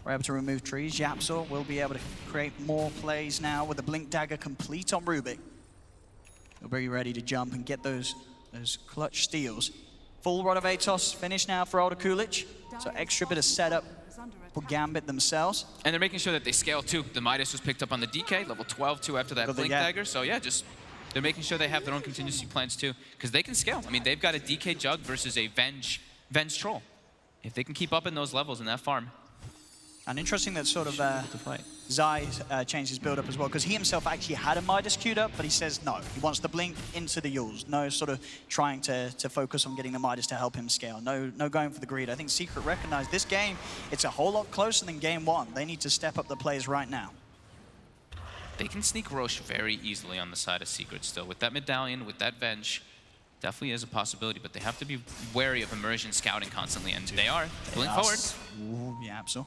We're able to remove trees. Yapsor will be able to create more plays now with the Blink Dagger complete on Rubik. He'll be ready to jump and get those clutch steals. Full Rod of Atos finished now for Kulich. So extra bit of setup for Gambit themselves. And they're making sure that they scale too. The Midas was picked up on the DK, level 12 too after that Blink Dagger. So yeah, just they're making sure they have their own contingency plans too, because they can scale. I mean, they've got a DK Jug versus a Venge Troll. If they can keep up in those levels in that farm. And interesting that sort of Zai changed his build-up as well, because he himself actually had a Midas queued up, but he says no. He wants the blink into the Yules. No sort of trying to focus on getting the Midas to help him scale. No going for the greed. I think Secret recognized this game, it's a whole lot closer than game 1. They need to step up the plays right now. They can sneak Roche very easily on the side of Secret still. With that Medallion, with that Venge, definitely is a possibility, but they have to be wary of Immersion scouting constantly, and they are. Blink forward. Ooh, yeah, so.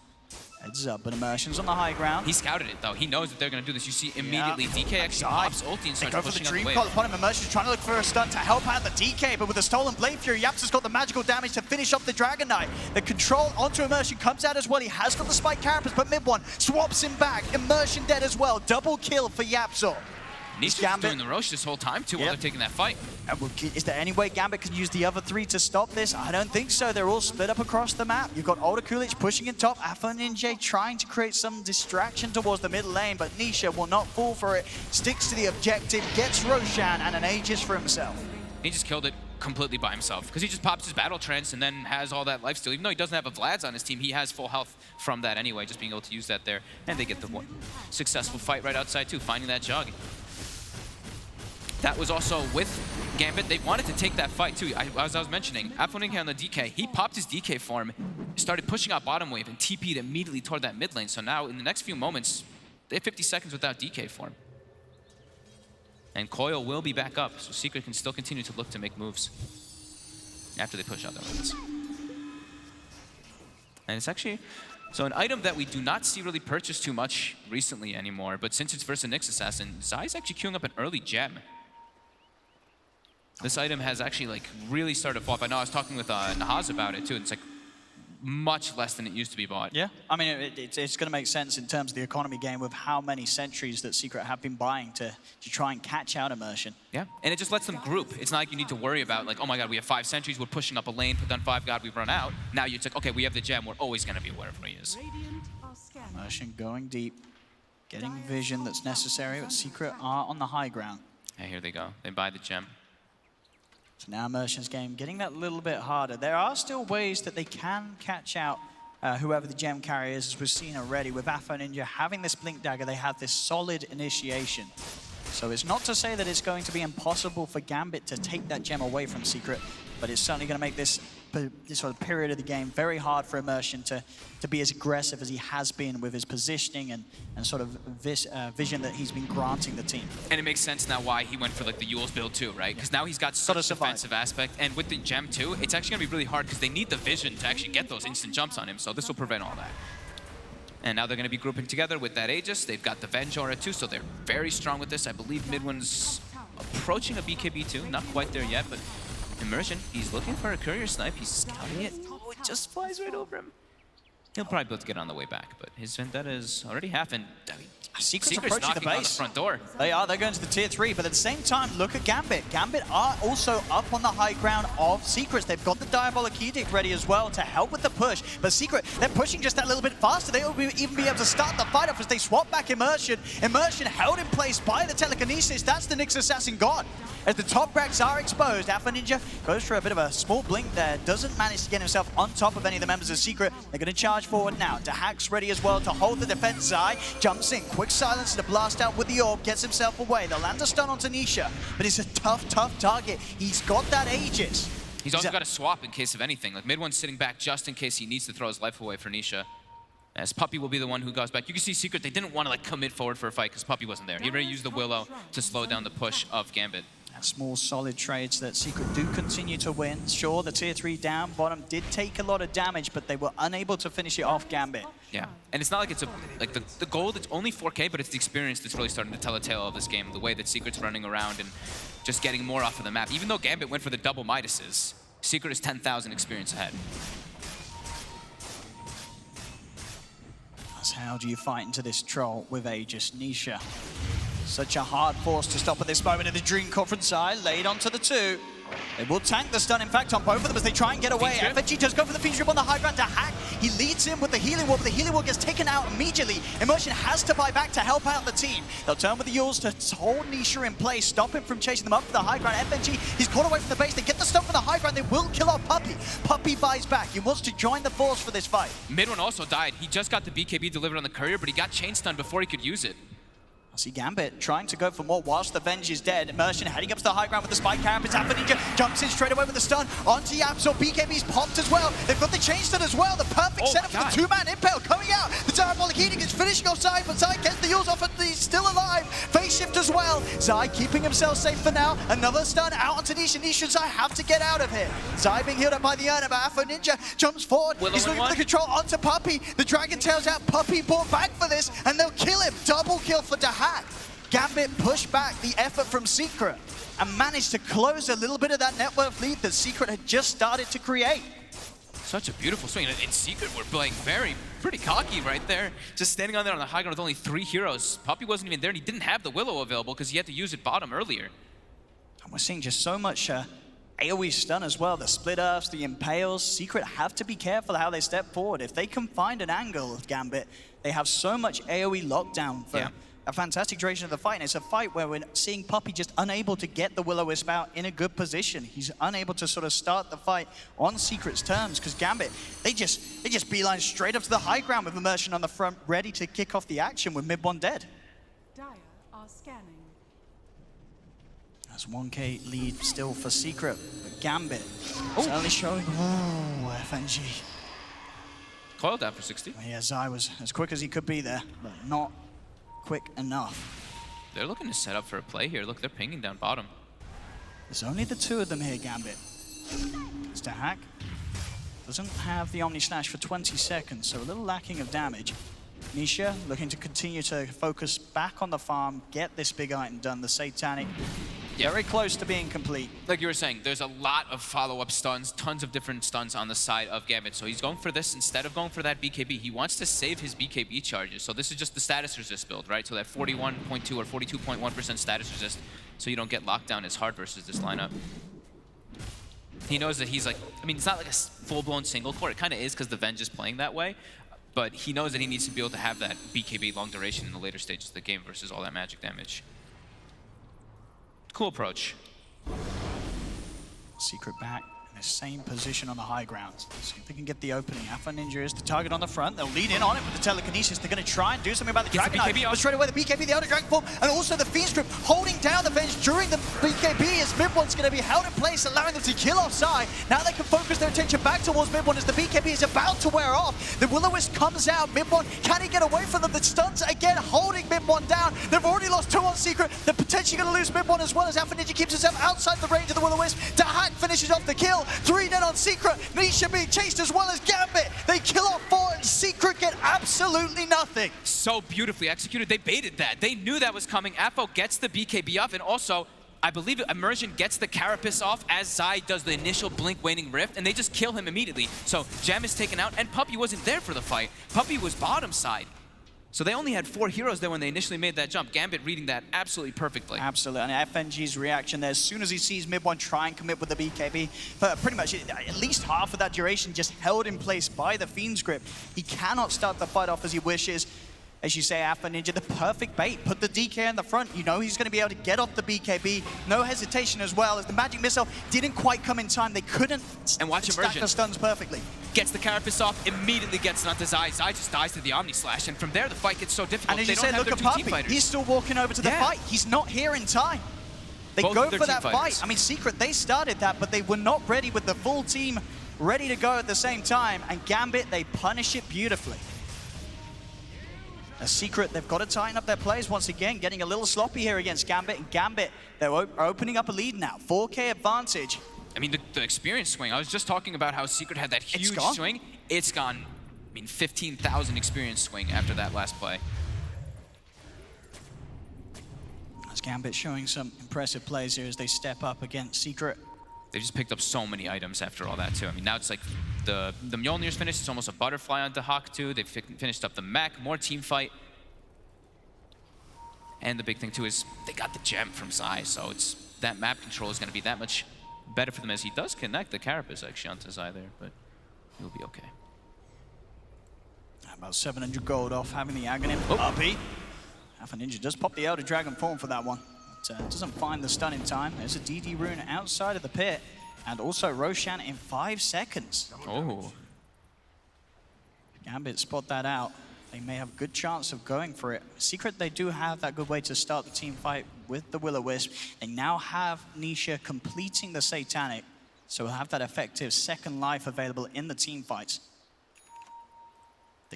Heads up, but Immersion's on the high ground. He scouted it though. He knows that they're going to do this. You see immediately DK actually pops ulti and starts pushing up the wave. They go for the Dream Coil upon him. Immersion's trying to look for a stun to help out the DK, but with the stolen Blade Fury, Yapsor's got the magical damage to finish off the Dragon Knight. The control onto Immersion comes out as well. He has got the Spike Carapace, but mid one swaps him back. Immersion dead as well. Double kill for Yapsor. Nisha's doing the Roche this whole time too while they're taking that fight. Is there any way Gambit can use the other 3 to stop this? I don't think so. They're all split up across the map. You've got Kulich pushing in top, Afa Ninja trying to create some distraction towards the middle lane, but Nisha will not fall for it. Sticks to the objective, gets Roshan and an Aegis for himself. He just killed it completely by himself because he just pops his battle trance and then has all that lifesteal. Even though he doesn't have a Vlad's on his team, he has full health from that anyway, just being able to use that there. And they get the one successful fight right outside too, finding that jug. That was also with Gambit. They wanted to take that fight too. As I was mentioning, Afoninja on the DK, he popped his DK form, started pushing out bottom wave and TP'd immediately toward that mid lane. So now in the next few moments, they have 50 seconds without DK form. And Coil will be back up, so Secret can still continue to look to make moves after they push out their lanes. And it's actually, so an item that we do not see really purchased too much recently anymore, but since it's versus Nyx Assassin, Zai's actually queuing up an early gem. This item has actually like really started to fall off. I know I was talking with Nahaz about it too. It's like much less than it used to be bought. Yeah, I mean, it's going to make sense in terms of the economy game with how many sentries that Secret have been buying to try and catch out Immersion. Yeah, and it just lets them group. It's not like you need to worry about like, oh my god, we have 5 sentries, we're pushing up a lane, put down 5, god, we've run out. Now you're like, okay, we have the gem, we're always going to be wherever he is. Immersion going deep, getting vision that's necessary, but Secret are on the high ground. And here they go, they buy the gem. So now Immersion's game getting that little bit harder. There are still ways that they can catch out whoever the gem carrier is, as we've seen already. With Afoninja having this Blink Dagger, they have this solid initiation. So it's not to say that it's going to be impossible for Gambit to take that gem away from Secret, but it's certainly going to make this sort of period of the game very hard for Immersion to be as aggressive as he has been with his positioning and sort of vision that he's been granting the team. And it makes sense now why he went for like the Yules build too, right? Because now he's got such a defensive aspect, and with the gem too, it's actually going to be really hard because they need the vision to actually get those instant jumps on him, so this will prevent all that. And now they're going to be grouping together with that Aegis. They've got the Venge aura too, so they're very strong with this. I believe Midwin's approaching a BKB too, not quite there yet, but Immersion, he's looking for a courier snipe, he's scouting it. Oh, it just flies right over him. He'll probably be able to get on the way back, but his vendetta is already happened. I mean, Secret's Secret's approaching the knocking on the base. front door. They are. They're going to the tier 3, but at the same time, look at Gambit. Gambit are also up on the high ground of Secrets. They've got the Diabolic Edict ready as well to help with the push. But Secret, they're pushing just that little bit faster. They'll even be able to start the fight off as they swap back Immersion. Immersion held in place by the Telekinesis. That's the Nyx Assassin gone. As the top racks are exposed, Afoninja goes for a bit of a small blink there. Doesn't manage to get himself on top of any of the members of Secret. They're going to charge forward now. Dahack's ready as well to hold the defense. Zai jumps in. Quick silence to blast out with the orb. Gets himself away. They'll land a stun onto Nisha. But it's a tough target. He's got that Aegis. He's also got a swap in case of anything. Like Midwin's sitting back just in case he needs to throw his life away for Nisha. As Puppey will be the one who goes back. You can see Secret, they didn't want to like commit forward for a fight because Puppey wasn't there. He already used the Willow to slow down the push of Gambit. Small, solid trades that Secret do continue to win. Sure, the tier 3 down bottom did take a lot of damage, but they were unable to finish it off Gambit. Yeah, and it's not like it's the gold, it's only 4K, but it's the experience that's really starting to tell a tale of this game. The way that Secret's running around and just getting more off of the map. Even though Gambit went for the double Midases, Secret is 10,000 experience ahead. That's how do you fight into this troll with Aegis? Nisha. Such a hard force to stop at this moment in the Dream Conference side, laid onto the 2. They will tank the stun, in fact, on both of them as they try and get away. FNG does go for the Fiend Strip on the high ground to hack. He leads in with the Healing Wall, but the Healing Wall gets taken out immediately. Immersion has to buy back to help out the team. They'll turn with the Yules to hold Nisha in place, stop him from chasing them up to the high ground. FNG, he's caught away from the base. They get the stun from the high ground. They will kill off Puppey. Puppey buys back. He wants to join the force for this fight. Midwin also died. He just got the BKB delivered on the courier, but he got chain stun before he could use it. I see Gambit trying to go for more whilst the Venge is dead. Immersion heading up to the high ground with the spike carrot. It's Afoninja jumps in straight away with the stun onto Yapsor. BKB's popped as well. They've got the chain stun as well. The perfect setup for the 2-man impale coming out. The Diabolic Edict is finishing offside, but Zai gets the Yules off and he's still alive. Phase shift as well. Zai keeping himself safe for now. Another stun out onto Nisha. Nisha and Zai have to get out of here. Zai being healed up by the Urna, but Afoninja jumps forward. He's looking for the control onto Puppey. The Dragon tails out. Puppey brought back for this, and they'll kill him. Double kill for Dahack. Gambit pushed back the effort from Secret and managed to close a little bit of that net worth lead that Secret had just started to create. Such a beautiful swing. In Secret, we're playing pretty cocky right there. Just standing on there on the high ground with only 3 heroes. Puppey wasn't even there, and he didn't have the Willow available because he had to use it bottom earlier. And we're seeing just so much AoE stun as well. The split earths, the impales. Secret have to be careful how they step forward. If they can find an angle of Gambit, they have so much AoE lockdown a fantastic duration of the fight. And it's a fight where we're seeing Puppey just unable to get the Will-O-Wisp out in a good position. He's unable to sort of start the fight on Secret's terms because Gambit, they just beeline straight up to the high ground with Immersion on the front, ready to kick off the action with mid one dead. Dire are scanning. That's 1K lead still for Secret, but Gambit only showing, FNG. Coil down for 60. Yeah, Zai was as quick as he could be there, but not quick enough. They're looking to set up for a play here. Look, they're pinging down bottom. There's only the two of them here, Gambit. Mr. Hack doesn't have the Omni Slash for 20 seconds, so a little lacking of damage. Nisha looking to continue to focus back on the farm, get this big item done, the Satanic. Very close to being complete. Like you were saying, there's a lot of follow-up stuns, tons of different stuns on the side of Gambit. So he's going for this instead of going for that BKB. He wants to save his BKB charges. So this is just the status resist build, right? So that 41.2 or 42.1% status resist, so you don't get locked down as hard versus this lineup. He knows that he's like, I mean, it's not like a full-blown single core. It kind of is because the Venge is playing that way. But he knows that he needs to be able to have that BKB long duration in the later stages of the game versus all that magic damage. Cool approach. Secret back in the same position on the high ground. See if they can get the opening. Alpha Ninja is the target on the front. They'll lead in on it with the telekinesis. They're going to try and do something about the Dragon Knight. But straight away the BKB, the Elder Dragon Form, and also the Fiend Script holding down the Venge during the BKB as Mid-One's going to be held in place, allowing them to kill off Zai. Now they can focus their attention back towards Mid-One as the BKB is about to wear off. The Will-O-Wisp comes out. Mid-One, can he get away from them? The stuns again holding Mid-One down. They've already lost two on Secret. They're potentially going to lose Mid-One as well as Alpha Ninja keeps himself outside the range of the Will-O-Wisp. Dahak finishes off the kill. 3 dead on Secret. Nisha being chased as well as Gambit. They kill off 4 and Secret get absolutely nothing. So beautifully executed. They baited that. They knew that was coming. Apo gets the BKB off, and also, I believe Immersion gets the Carapace off as Zai does the initial Blink Waning Rift, and they just kill him immediately. So Jam is taken out, and Puppey wasn't there for the fight. Puppey was bottom side. So they only had 4 heroes there when they initially made that jump. Gambit reading that absolutely perfectly. Absolutely, and FNG's reaction there, as soon as he sees Mid-One try and commit with the BKB, for pretty much at least half of that duration just held in place by the Fiend's Grip. He cannot start the fight off as he wishes. As you say, Alpha Ninja, the perfect bait. Put the DK in the front. You know he's going to be able to get off the BKB. No hesitation as well, as the Magic Missile didn't quite come in time. They couldn't stack the stuns perfectly. Gets the Carapace off, immediately gets it onto Zai. Zai just dies to the Omni Slash, and from there the fight gets so difficult. And as you say, look at Puppey. He's still walking over to the fight. He's not here in time. They go for that fight. I mean, Secret, they started that, but they were not ready with the full team ready to go at the same time. And Gambit, they punish it beautifully. A Secret, they've got to tighten up their plays once again, getting a little sloppy here against Gambit. And Gambit, they're opening up a lead now. 4K advantage. I mean, the experience swing. I was just talking about how Secret had that huge swing. It's gone, I mean, 15,000 experience swing after that last play. As Gambit showing some impressive plays here as they step up against Secret. They just picked up so many items after all that, too. I mean, now it's like the Mjolnir's finished. It's almost a butterfly on Dahak, too. They've finished up the mech, more team fight. And the big thing, too, is they got the gem from Zai, so it's that map control is going to be that much better for them, as he does connect the Carapace, actually, onto Zai there, but he'll be okay. About 700 gold off having the Aghanim. Puppey. Alpha Ninja does pop the Elder Dragon form for that one. Doesn't find the stun in time. There's a DD rune outside of the pit. And also Roshan in 5 seconds. Oh. Gambit spot that out. They may have a good chance of going for it. Secret, they do have that good way to start the team fight with the Will-O-Wisp. They now have Nisha completing the Satanic. So we'll have that effective second life available in the team fights.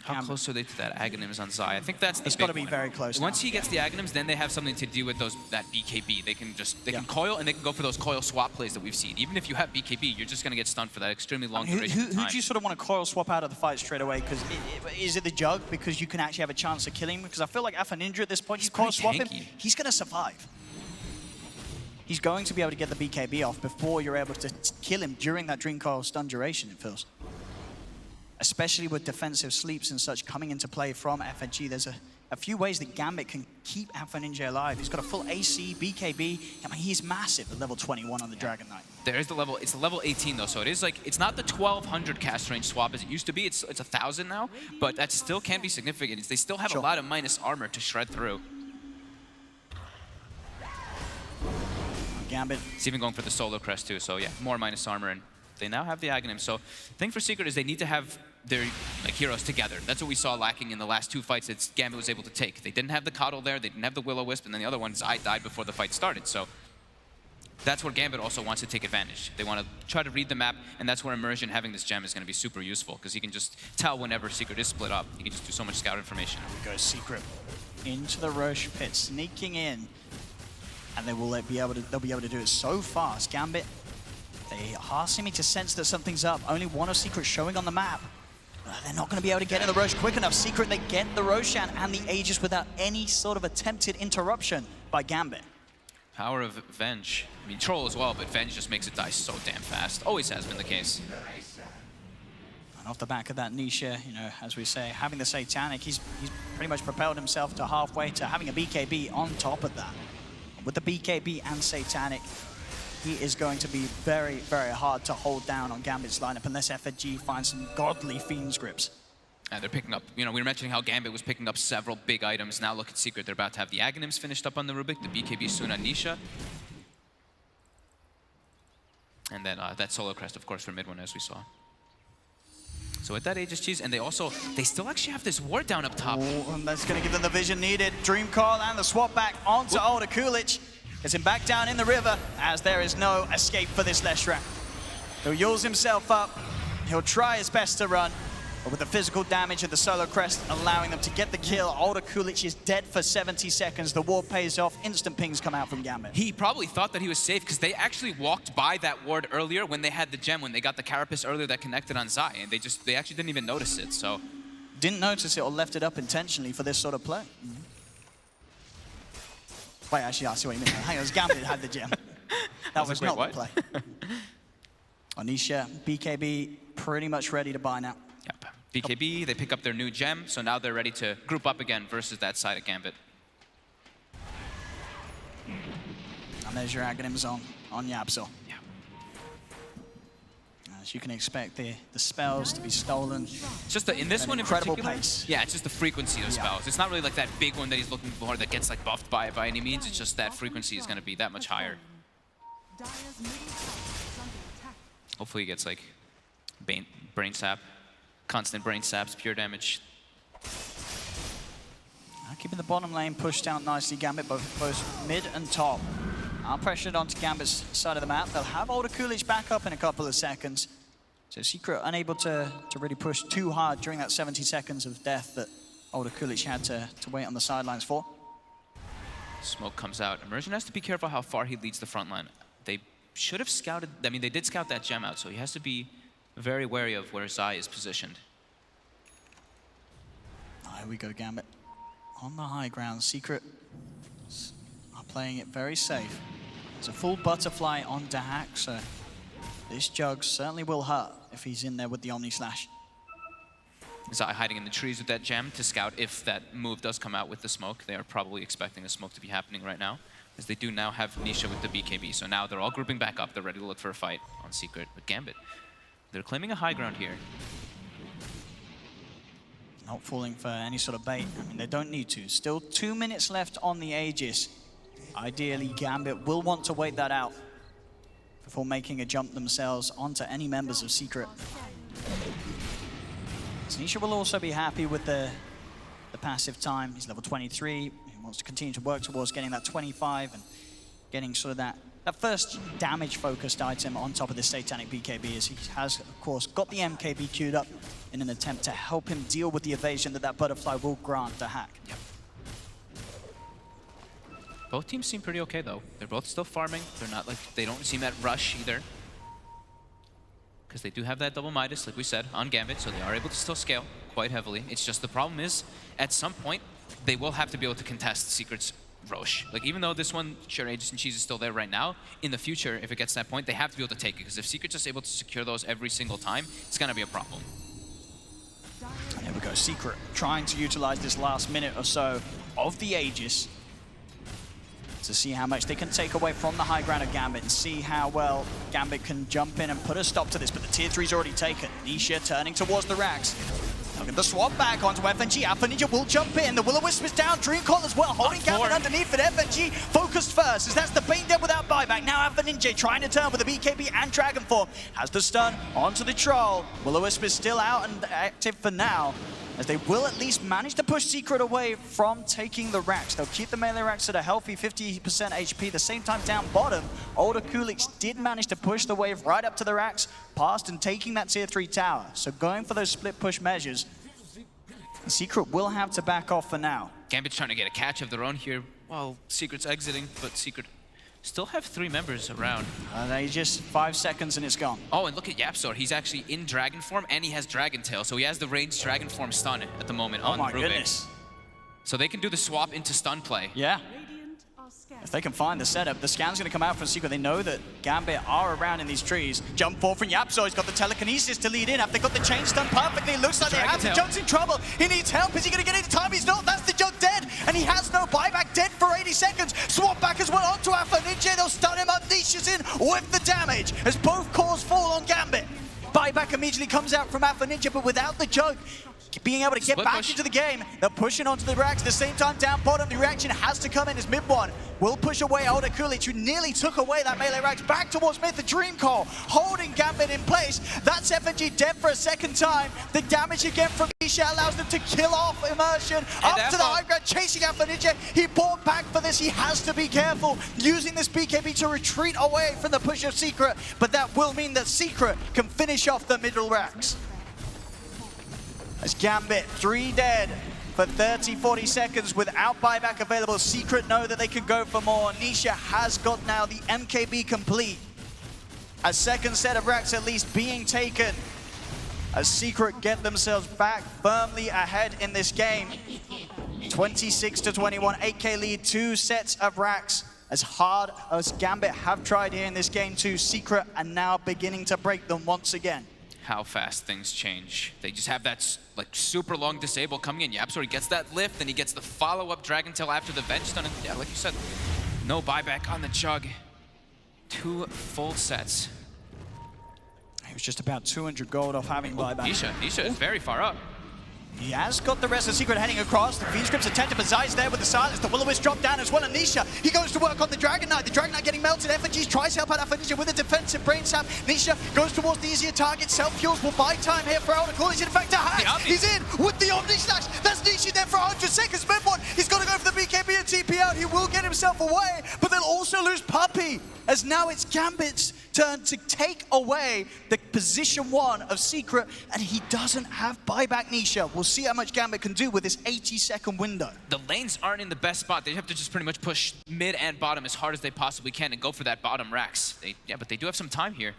How close are they to that Aghanims on Zai? I think that's the It's got to be very close. Once he gets the Aghanims, then they have something to do with that BKB. They can can coil, and they can go for those coil swap plays that we've seen. Even if you have BKB, you're just going to get stunned for that extremely long duration of time. Who do you sort of want to coil swap out of the fight straight away? Because is it the Jug? Because you can actually have a chance of killing him? Because I feel like Alpha Ninja at this point, you coil swap him, he's going to survive. He's going to be able to get the BKB off before you're able to kill him during that Dream Coil stun duration, it feels. Especially with defensive sleeps and such coming into play from FNG. There's a few ways that Gambit can keep Alpha Ninja alive. He's got a full AC, BKB. I mean, he's massive at level 21 on the Dragon Knight. There is the level, it's the level 18 though, so it is like, it's not the 1200 cast range swap as it used to be. It's 1,000 now, but that still can be significant. They still have a lot of minus armor to shred through. Gambit. It's even going for the solo crest too, so yeah, more minus armor, and they now have the Aghanim. So the thing for Secret is they need to have their heroes together. That's what we saw lacking in the last 2 fights that Gambit was able to take. They didn't have the Coddle there, they didn't have the Will-O-Wisp, and then the other one, Zai, died before the fight started. So that's where Gambit also wants to take advantage. They want to try to read the map, and that's where Immersion, having this gem, is going to be super useful, because he can just tell whenever Secret is split up. He can just do so much scout information. Here we go, Secret into the Roche pit, sneaking in, and they'll be able to do it so fast. Gambit, they are seeming to sense that something's up. Only one of Secret showing on the map. They're not going to be able to get in the Roche quick enough. Secret, they get the Roshan and the Aegis without any sort of attempted interruption by Gambit. Power of Venge. I mean, Troll as well, but Venge just makes it die so damn fast. Always has been the case. And off the back of that Nisha, you know, as we say, having the Satanic, he's pretty much propelled himself to halfway to having a BKB on top of that. With the BKB and Satanic, he is going to be very, very hard to hold down on Gambit's lineup unless FNG finds some godly Fiend's grips. And they're picking up, you know, we were mentioning how Gambit was picking up several big items. Now look at Secret, they're about to have the Aghanims finished up on the Rubik, the BKB soon on Nisha. And then that Solo Crest, of course, for mid one, as we saw. So with that Aegis Cheese, and they still actually have this ward down up top. Oh, and that's going to give them the vision needed. Dream Call and the swap back onto Older Kulich. Gets him back down in the river, as there is no escape for this Leshrac. He'll yules himself up. He'll try his best to run, but with the physical damage of the Solo Crest allowing them to get the kill, Older Kulich is dead for 70 seconds. The ward pays off. Instant pings come out from Gambit. He probably thought that he was safe because they actually walked by that ward earlier when they had the gem, when they got the Carapace earlier that connected on Zai, and they actually didn't even notice it, so. Didn't notice it or left it up intentionally for this sort of play. Wait, actually, I see what you mean. Hang on, it was Gambit that had the gem. That was not the play. Anisha, BKB, pretty much ready to buy now. Yep. BKB, they pick up their new gem, so now they're ready to group up again versus that side of Gambit. And there's your Aghanims on Yabzor. Yeah. As you can expect, the spells to be stolen. It's just in this one in incredible particular, pace. yeah, it's just the frequency of spells. It's not really like that big one that he's looking for that gets like buffed by any means. It's just that frequency is going to be that much higher. Hopefully he gets like brain sap, constant brain saps, pure damage. Keeping the bottom lane pushed out nicely, Gambit, both mid and top. Are pressured onto Gambit's side of the map. They'll have Older Kulich back up in a couple of seconds. So Secret unable to really push too hard during that 70 seconds of death that Older Kulich had to wait on the sidelines for. Smoke comes out. Immersion has to be careful how far he leads the front line. They should have scouted, I mean, they did scout that gem out, so he has to be very wary of where Zai is positioned. Here we go, Gambit. On the high ground, Secret are playing it very safe. There's a full butterfly on Dahak, so this Jug certainly will hurt if he's in there with the Omni Slash. Zai hiding in the trees with that gem to scout if that move does come out with the smoke. They are probably expecting the smoke to be happening right now, as they do now have Nisha with the BKB. So now they're all grouping back up. They're ready to look for a fight on Secret with Gambit. They're claiming a high ground here. Not falling for any sort of bait. I mean, they don't need to. Still 2 minutes left on the Aegis. Ideally, Gambit will want to wait that out before making a jump themselves onto any members of Secret. Nisha will also be happy with the passive time. He's level 23. He wants to continue to work towards getting that 25 and getting sort of that first damage-focused item on top of the Satanic BKB, as he has, of course, got the MKB queued up in an attempt to help him deal with the evasion that butterfly will grant to Hack. Yep. Both teams seem pretty okay, though. They're both still farming. They're not like, they don't seem at rush either. Because they do have that double Midas, like we said, on Gambit, so they are able to still scale quite heavily. It's just the problem is, at some point, they will have to be able to contest Secret's Roche. Like, even though this one, sure, Aegis and Cheese is still there right now, in the future, if it gets to that point, they have to be able to take it, because if Secret's just able to secure those every single time, it's going to be a problem. There we go, Secret trying to utilize this last minute or so of the Aegis to see how much they can take away from the high ground of Gambit and see how well Gambit can jump in and put a stop to this, but the tier 3's already taken. Nisha turning towards the racks. Look at the swap back onto FNG. Alpha Ninja will jump in. The Will-O-Wisp is down. Dreamcoil as well, holding Gambit underneath it. FNG focused first, as that's the Bane dead without buyback. Now Alpha Ninja trying to turn with the BKB and Dragon Form. Has the stun onto the Troll. Will-O-Wisp is still out and active for now, as they will at least manage to push Secret away from taking the racks. They'll keep the melee racks at a healthy 50% HP. The same time down bottom, Older Kulich did manage to push the wave right up to the racks, past and taking that tier 3 tower. So going for those split push measures, Secret will have to back off for now. Gambit's trying to get a catch of their own here while Secret's exiting, but Secret still have 3 members around. They just 5 seconds and it's gone. Oh, and look at Yapsor. He's actually in Dragon form and he has Dragon Tail, so he has the ranged Dragon form stun at the moment on my Rubik. Goodness. So they can do the swap into stun play. Yeah. Radiant are scared. If they can find the setup, the scan's going to come out from Secret. They know that Gambit are around in these trees. Jump forward from Yapsor. He's got the telekinesis to lead in. Have they got the chain stun perfectly? It looks like they have. The Junk's in trouble. He needs help. Is he going to get any time? He's not. That's the Junk dead. And he has no buyback. Dead for 80 seconds. Swap back as well onto Alpha Ninja. They'll stun him up. Nisha's in with the damage as both cores fall on Gambit. Buyback immediately comes out from Alpha Ninja, but without the Junk being able to get back into the game, they're pushing onto the racks. At the same time, down bottom, the reaction has to come in as mid one will push away Older Kulich, who nearly took away that melee racks back towards mid. The Dreamcoil holding Gambit in place. That's FNG dead for a second time. The damage again from Nisha allows them to kill off Immersion. Up to the high ground, chasing Alpha Ninja. He bought back for this. He has to be careful, using this BKB to retreat away from the push of Secret, but that will mean that Secret can finish off the middle racks. As Gambit, 3 dead for 30-40 seconds without buyback available. Secret know that they can go for more. Nisha has got now the MKB complete. A second set of racks at least being taken, as Secret get themselves back firmly ahead in this game. 26-21, 8K lead, 2 sets of racks. As hard as Gambit have tried here in this game too, Secret are now beginning to break them once again. How fast things change. They just have that like super long disable coming in. Yapsor, he gets that lift, then he gets the follow-up Dragon Tail after the venge stun. And yeah, like you said, no buyback on the Jug. 2 full sets. He was just about 200 gold off having buyback. Nisha is very far up. He has got the rest of Secret heading across. The V-Script's attempt to Zai's there with the silence. The Will-O-Wisp drop down as well, and Nisha, he goes to work on the Dragon Knight. The Dragon Knight getting melted. FNG tries to help out Alpha Ninja with a defensive brain sap. Nisha goes towards the easier target. Self-fuels will buy time here for Older Kulich. In fact, a hack. He's in with the Omni Slash. That's Nisha there for 100 seconds. Mid-one, he's got to go for the BKB and TP out. He will get himself away, but they'll also lose Puppy, as now it's Gambit's turn to take away the position 1 of Secret, and he doesn't have buyback. Nisha, we'll see how much Gambit can do with this 80-second window. The lanes aren't in the best spot. They have to just pretty much push mid and bottom as hard as they possibly can and go for that bottom racks. But they do have some time here.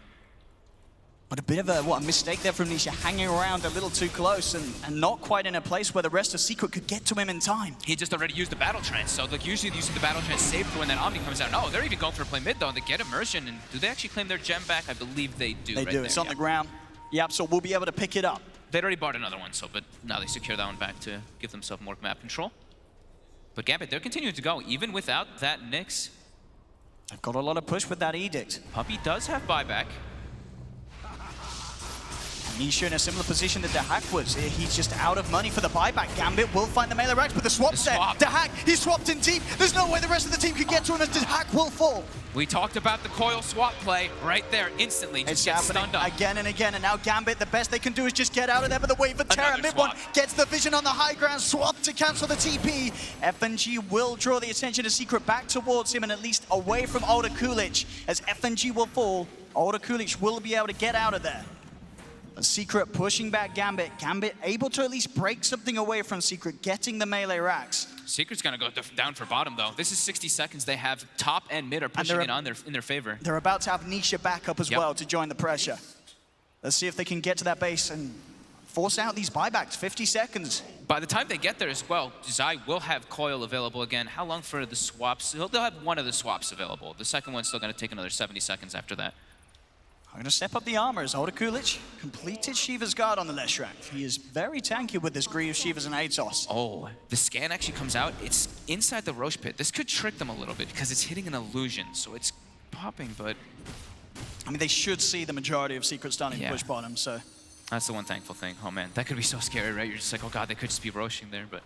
But a bit of a mistake there from Nisha, hanging around a little too close and not quite in a place where the rest of Secret could get to him in time. He just already used the Battle Trance, so like usually using the Battle Trance saved for when that Omni comes out. No, they're even going for a play mid though. They get Immersion, and do they actually claim their gem back? I believe they do. They do. It's on the ground. Yapsor will be able to pick it up. They'd already bought another one, but now they secure that one back to give themselves more map control. But Gambit, they're continuing to go, even without that Nyx. They've got a lot of push with that Edict. Puppy does have buyback. Nisha in a similar position that Dahak was. He's just out of money for the buyback. Gambit will find the melee racks, but the swap's there. Dahak, he swapped in deep. There's no way the rest of the team can get to him, as Dahak will fall. We talked about the coil swap play right there instantly. It's happening again and again, and now Gambit, the best they can do is just get out of there, but the wave of Terra mid-one gets the vision on the high ground, swap to cancel the TP. FNG will draw the attention of Secret back towards him and at least away from Older Kulich. As FNG will fall, Older Kulich will be able to get out of there. Secret pushing back Gambit. Gambit able to at least break something away from Secret, getting the melee racks. Secret's gonna go down for bottom though. This is 60 seconds. They have top and mid are pushing it in their favor. They're about to have Nisha back up as well to join the pressure. Let's see if they can get to that base and force out these buybacks. 50 seconds. By the time they get there as well, Zai will have coil available again. How long for the swaps? They'll have one of the swaps available. The second one's still gonna take another 70 seconds after that. I'm going to step up the armor as Older Kulich completed Shiva's guard on the Leshrac. He is very tanky with this Greaves, Shivas, and Aetos. Oh, the scan actually comes out. It's inside the Roche pit. This could trick them a little bit because it's hitting an illusion, so it's popping, but... I mean, they should see the majority of Secret stunning push bottom, so... That's the one thankful thing. Oh man, that could be so scary, right? You're just like, oh god, they could just be roshing there, but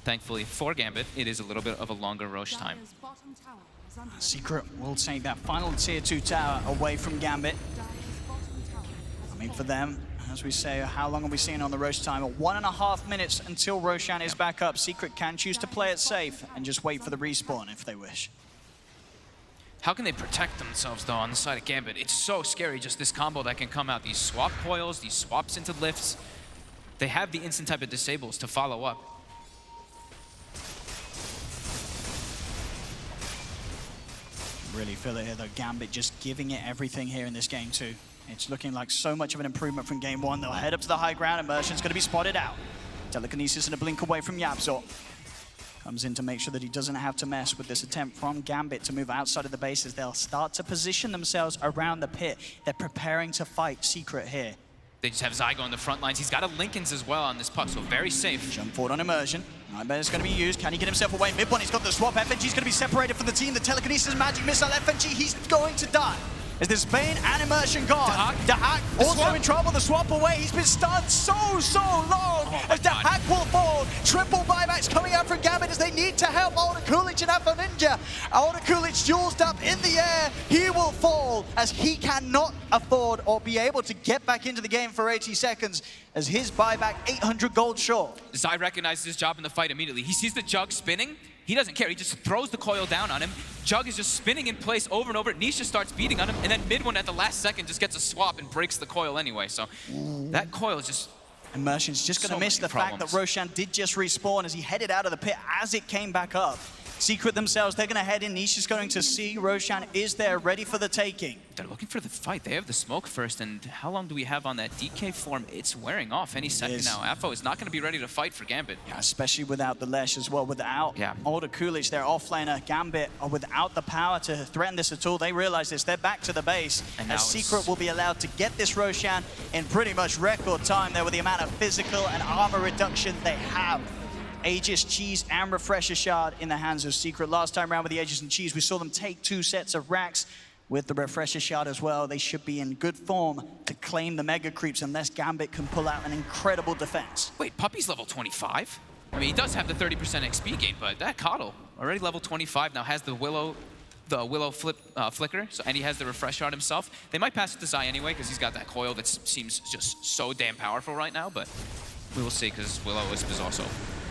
thankfully for Gambit, it is a little bit of a longer rosh time. Dire's bottom tower is under Secret will take that final tier 2 tower away from Gambit. Dire's bottom tower has I mean, for fallen. them, as we say, how long are we seeing on the rosh timer? 1.5 minutes until Roshan is back up. Secret can choose to play it safe and just wait for the respawn if they wish. How can they protect themselves, though, on the side of Gambit? It's so scary, just this combo that can come out. These swap coils, these swaps into lifts. They have the instant type of disables to follow up. Really feel it here, though. Gambit just giving it everything here in this game, too. It's looking like so much of an improvement from game 1. They'll head up to the high ground. Immersion's going to be spotted out. Telekinesis and a blink away from Yabzor. Comes in to make sure that he doesn't have to mess with this attempt from Gambit to move outside of the bases. They'll start to position themselves around the pit. They're preparing to fight Secret here. They just have Zygo on the front lines. He's got a Lincolns as well on this puck, so very safe. Jump forward on Immersion. Nightmare is going to be used. Can he get himself away? Mid one, he's got the swap. FNG's going to be separated from the team. The Telekinesis Magic Missile. FNG, he's going to die. Is this Bane and Immersion gone? Dahak also in trouble. The swap away. He's been stunned so long. As Dahak will fall. Triple buybacks coming out from Gambit as they need to help Older Coolidge and Afro Ninja. Older Coolidge duels up in the air. He will fall as he cannot afford or be able to get back into the game for 80 seconds as his buyback 800 gold short. Zai recognizes his job in the fight immediately. He sees the Jug spinning. He doesn't care. He just throws the coil down on him. Jug is just spinning in place over and over. Nisha starts beating on him, and then mid one at the last second just gets a swap and breaks the coil anyway. So that coil is just... Immersion's just going to miss the fact that Roshan did just respawn as he headed out of the pit as it came back up. Secret themselves, they're going to head in. Nisha's going to see Roshan is there, ready for the taking. They're looking for the fight. They have the smoke first, and how long do we have on that DK form? It's wearing off any second now. Afo is not going to be ready to fight for Gambit. Yeah, especially without the Lesh as well. Without Older Coolidge, their offlaner, Gambit, are without the power to threaten this at all. They realize this. They're back to the base. And as Secret will be allowed to get this Roshan in pretty much record time there with the amount of physical and armor reduction they have. Aegis, Cheese, and Refresher Shard in the hands of Secret. Last time around with the Aegis and Cheese, we saw them take 2 sets of racks. With the Refresher Shard as well, they should be in good form to claim the Mega Creeps unless Gambit can pull out an incredible defense. Wait, Puppy's level 25? I mean, he does have the 30% XP gain, but that Coddle, already level 25, now has the Willow flicker, and he has the Refresh Shard himself. They might pass it to Zai anyway, because he's got that coil that seems just so damn powerful right now, but we will see, because Will-O-Wisp is also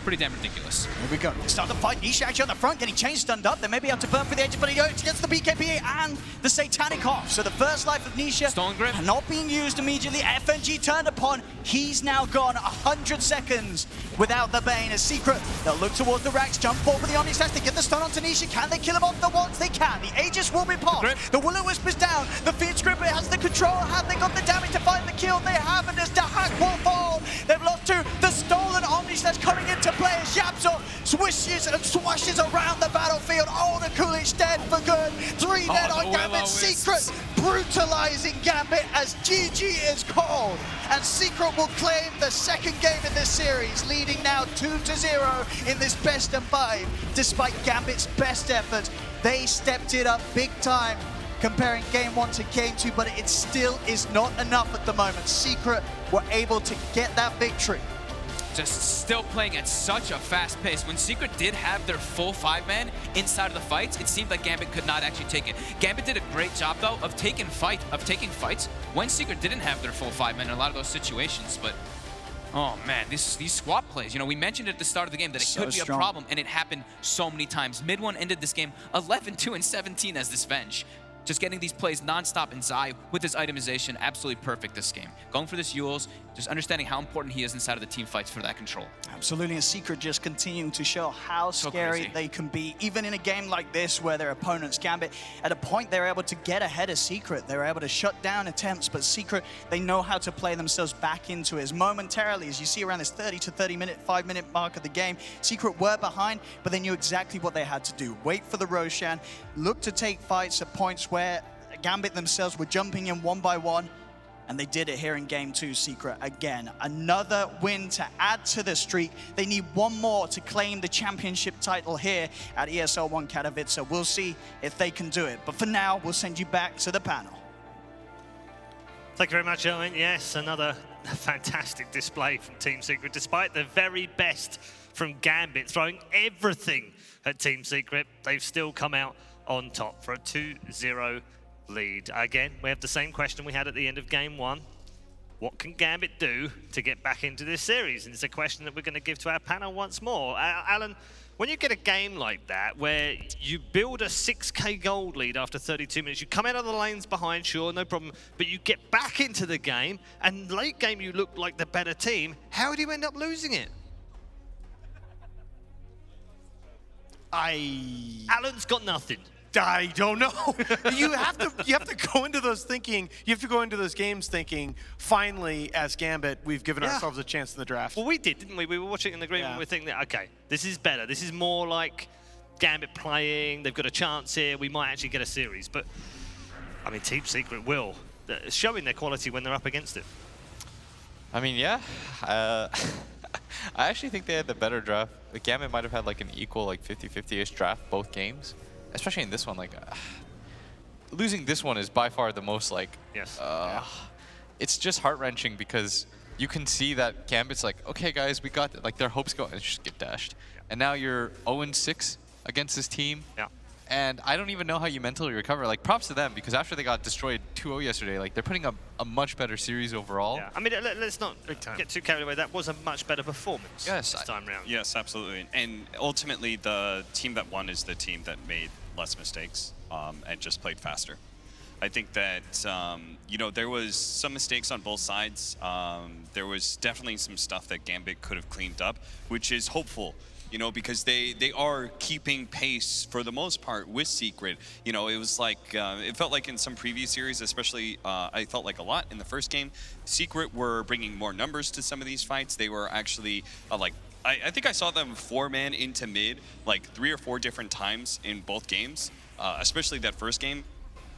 pretty damn ridiculous. Here we go. They start the fight. Nisha actually on the front, getting chain stunned up. They may be able to burn for the edge, but he gets the BKB and the Satanic off. So the first life of Nisha Stolen Grip not being used immediately. FNG turned upon. He's now gone 100 seconds without the Bane. As Secret, they'll look towards the racks, jump forward with the Omni Slash. They get the stun onto Nisha. Can they kill him off the ones? They can. The Aegis will be popped. The Will-O-Wisp is down. The Fiend Grip has the control. Have they got the damage to find the kill? They haven't. As Dahak will fall. They've lost 2. The stolen Omni Slash coming into play as Yabzor swishes and swashes around the battlefield. Oh, the Coolidge dead for good. 3 dead on Gambit. Secret brutalizing Gambit as GG is called. And Secret will claim the second game in this series, leading now 2-0 in this best of 5. Despite Gambit's best efforts, they stepped it up big time comparing game 1 to game 2, but it still is not enough at the moment. Secret were able to get that victory. Just still playing at such a fast pace. When Secret did have their full 5-man inside of the fights, it seemed like Gambit could not actually take it. Gambit did a great job though of taking fights when Secret didn't have their full 5-man in a lot of those situations. But oh man, these swap plays. You know, we mentioned at the start of the game that it could be a problem, and it happened so many times. Mid one ended this game 11-2 and 17 as this Venge. Just getting these plays non-stop, and Zai with his itemization, absolutely perfect this game. Going for this Yules, just understanding how important he is inside of the team fights for that control. Absolutely, and Secret just continuing to show how scary they can be, even in a game like this where their opponents, Gambit, at a point they're able to get ahead of Secret. They're able to shut down attempts, but Secret, they know how to play themselves back into it. As momentarily, as you see around this 5-minute mark of the game, Secret were behind, but they knew exactly what they had to do. Wait for the Roshan, look to take fights at points where Gambit themselves were jumping in one by one, and they did it here in game 2. Secret again, another win to add to the streak. They need one more to claim the championship title here at ESL One Katowice. So we'll see if they can do it. But for now, we'll send you back to the panel. Thank you very much, Owen. Yes, another fantastic display from Team Secret, despite the very best from Gambit, throwing everything at Team Secret. They've still come out on top for a 2-0 lead. Again, we have the same question we had at the end of game 1. What can Gambit do to get back into this series? And it's a question that we're going to give to our panel once more. Alan, when you get a game like that, where you build a 6k gold lead after 32 minutes, you come out of the lanes behind, sure, no problem, but you get back into the game, and late game you look like the better team, how do you end up losing it? Alan's got nothing. I don't know. you have to go into those games thinking, finally, as Gambit, we've given ourselves a chance in the draft. Well, we did, didn't we? We were watching in the green and we were thinking, that, okay, this is better. This is more like Gambit playing. They've got a chance here. We might actually get a series. But, I mean, Team Secret will. They're showing their quality when they're up against it. I mean, yeah. I actually think they had the better draft. The Gambit might have had like an equal, like 50-50-ish draft both games. Especially in this one, like, losing this one is by far the most, like, it's just heart-wrenching because you can see that Gambit's like, okay, guys, we got it. Like, their hopes go, and just get dashed. And now you're 0-6 against this team. Yeah. And I don't even know how you mentally recover. Like, props to them, because after they got destroyed 2-0 yesterday, like, they're putting up a much better series overall. Yeah. I mean, let's not get too carried away. That was a much better performance this time round. Yes, absolutely. And ultimately, the team that won is the team that made less mistakes and just played faster. I think that, you know, there was some mistakes on both sides. There was definitely some stuff that Gambit could have cleaned up, which is hopeful. You know, because they are keeping pace for the most part with Secret. You know, it was like, it felt like in some previous series, especially I felt like a lot in the first game, Secret were bringing more numbers to some of these fights. They were actually like, I think I saw them 4-man into mid like 3 or 4 different times in both games, especially that first game.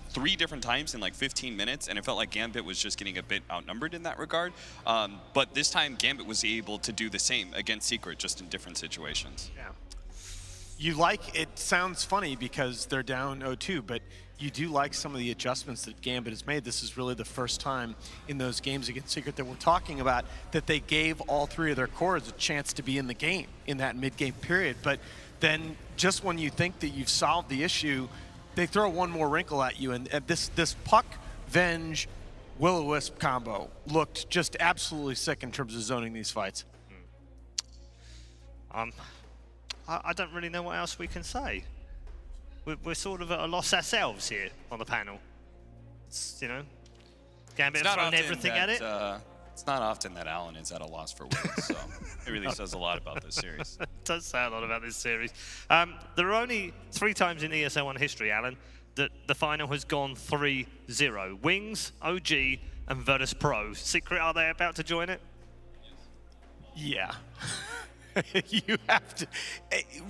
3 different times in like 15 minutes, and it felt like Gambit was just getting a bit outnumbered in that regard. But this time, Gambit was able to do the same against Secret, just in different situations. Yeah. It sounds funny because they're down 0-2, but you do like some of the adjustments that Gambit has made. This is really the first time in those games against Secret that we're talking about that they gave all 3 of their cores a chance to be in the game in that mid-game period. But then just when you think that you've solved the issue, they throw one more wrinkle at you, and this Puck, Venge, Will-O-Wisp combo looked just absolutely sick in terms of zoning these fights. I don't really know what else we can say. We're sort of at a loss ourselves here on the panel. You know, Gambit throwing everything at it. It's not often that Alan is at a loss for wins, so it really says a lot about this series. It does say a lot about this series. There are only 3 times in ESL One history, Alan, that the final has gone 3-0. Wings, OG, and Virtus Pro. Secret, are they about to join it? Yeah. You have to.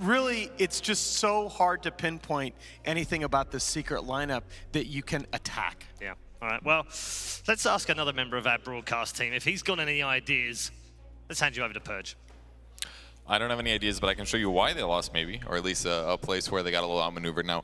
Really, it's just so hard to pinpoint anything about the Secret lineup that you can attack. Yeah. All right, well, let's ask another member of our broadcast team. If he's got any ideas, let's hand you over to Purge. I don't have any ideas, but I can show you why they lost maybe, or at least a place where they got a little outmaneuvered. Now,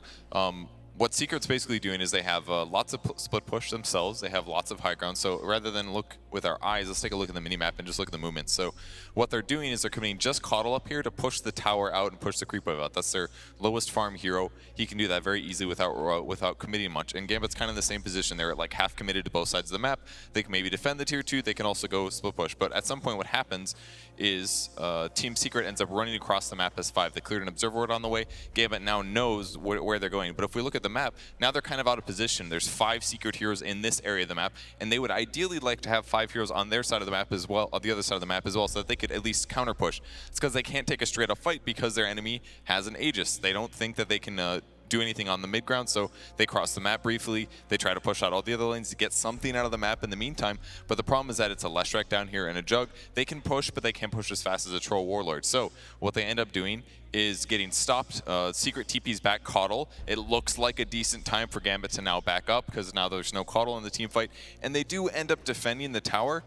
what Secret's basically doing is they have lots of split push themselves. They have lots of high ground. So rather than look with our eyes, let's take a look at the minimap and just look at the movement. So what they're doing is they're committing just Coddle up here to push the tower out and push the creep wave out. That's their lowest farm hero. He can do that very easily without committing much. And Gambit's kind of in the same position. They're like half committed to both sides of the map. They can maybe defend the tier 2. They can also go split push. But at some point what happens is Team Secret ends up running across the map as 5. They cleared an observer ward on the way. Gambit now knows where they're going. But if we look at the map, now they're kind of out of position. There's 5 Secret heroes in this area of the map, and they would ideally like to have 5 heroes on their side of the map as well, on the other side of the map as well, so that they could at least counter push. It's because they can't take a straight up fight because their enemy has an Aegis. They don't think that they can do anything on the mid ground, so they cross the map briefly. They try to push out all the other lanes to get something out of the map in the meantime, but the problem is that it's a Leshrac down here and a Jug. They can push, but they can't push as fast as a Troll Warlord. So what they end up doing is getting stopped. Secret TP's back Coddle. It looks like a decent time for Gambit to now back up because now there's no Coddle in the team fight, and they do end up defending the tower,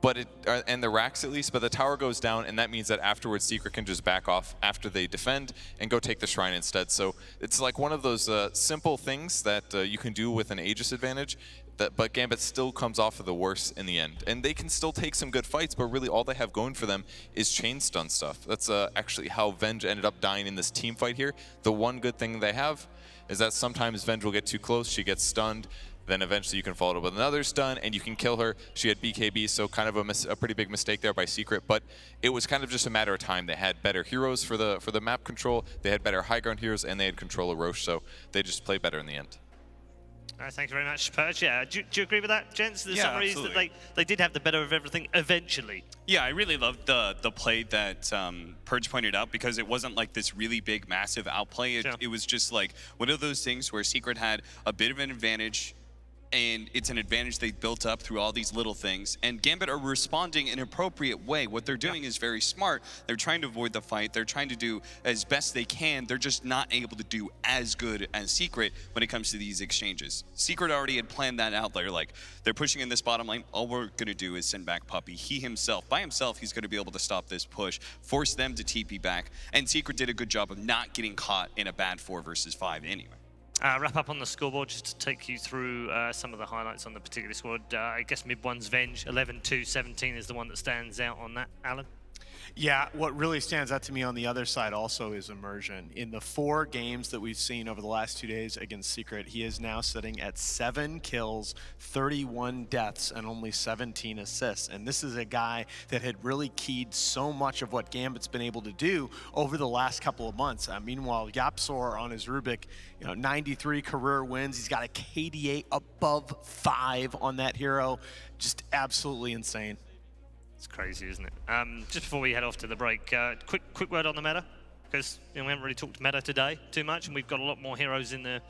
but and the racks at least, but the tower goes down, and that means that afterwards Secret can just back off after they defend and go take the shrine instead. So it's like one of those simple things that you can do with an Aegis advantage, But Gambit still comes off of the worst in the end. And they can still take some good fights, but really all they have going for them is chain stun stuff. That's actually how Venge ended up dying in this team fight here. The one good thing they have is that sometimes Venge will get too close, she gets stunned, then eventually you can follow it up with another stun and you can kill her. She had BKB, so kind of a pretty big mistake there by Secret, but it was kind of just a matter of time. They had better heroes for the map control, they had better high ground heroes, and they had control of Roche, so they just played better in the end. Thank you very much, Purge. Yeah, do you agree with that, gents? The summary is that they did have the better of everything eventually. Yeah, I really loved the play that Purge pointed out, because it wasn't like this really big, massive outplay. It was just like one of those things where Secret had a bit of an advantage, and it's an advantage they built up through all these little things. And Gambit are responding in an appropriate way. What they're doing is very smart. They're trying to avoid the fight. They're trying to do as best they can. They're just not able to do as good as Secret when it comes to these exchanges. Secret already had planned that out. They're pushing in this bottom lane. All we're going to do is send back Puppey. He himself, by himself, he's going to be able to stop this push, force them to TP back. And Secret did a good job of not getting caught in a bad 4 versus 5 anyway. Wrap up on the scoreboard just to take you through some of the highlights on the particular squad. I guess mid one's Venge, 11-2-17 is the one that stands out on that, Alan. Yeah, what really stands out to me on the other side also is Immersion. In the 4 games that we've seen over the last 2 days against Secret, he is now sitting at 7 kills, 31 deaths, and only 17 assists. And this is a guy that had really keyed so much of what Gambit's been able to do over the last couple of months. Meanwhile, Yapsor on his Rubik, 93 career wins. He's got a KDA above 5 on that hero. Just absolutely insane. It's crazy, isn't it? Just before we head off to the break, quick word on the meta, because we haven't really talked meta today too much, and we've got a lot more heroes in the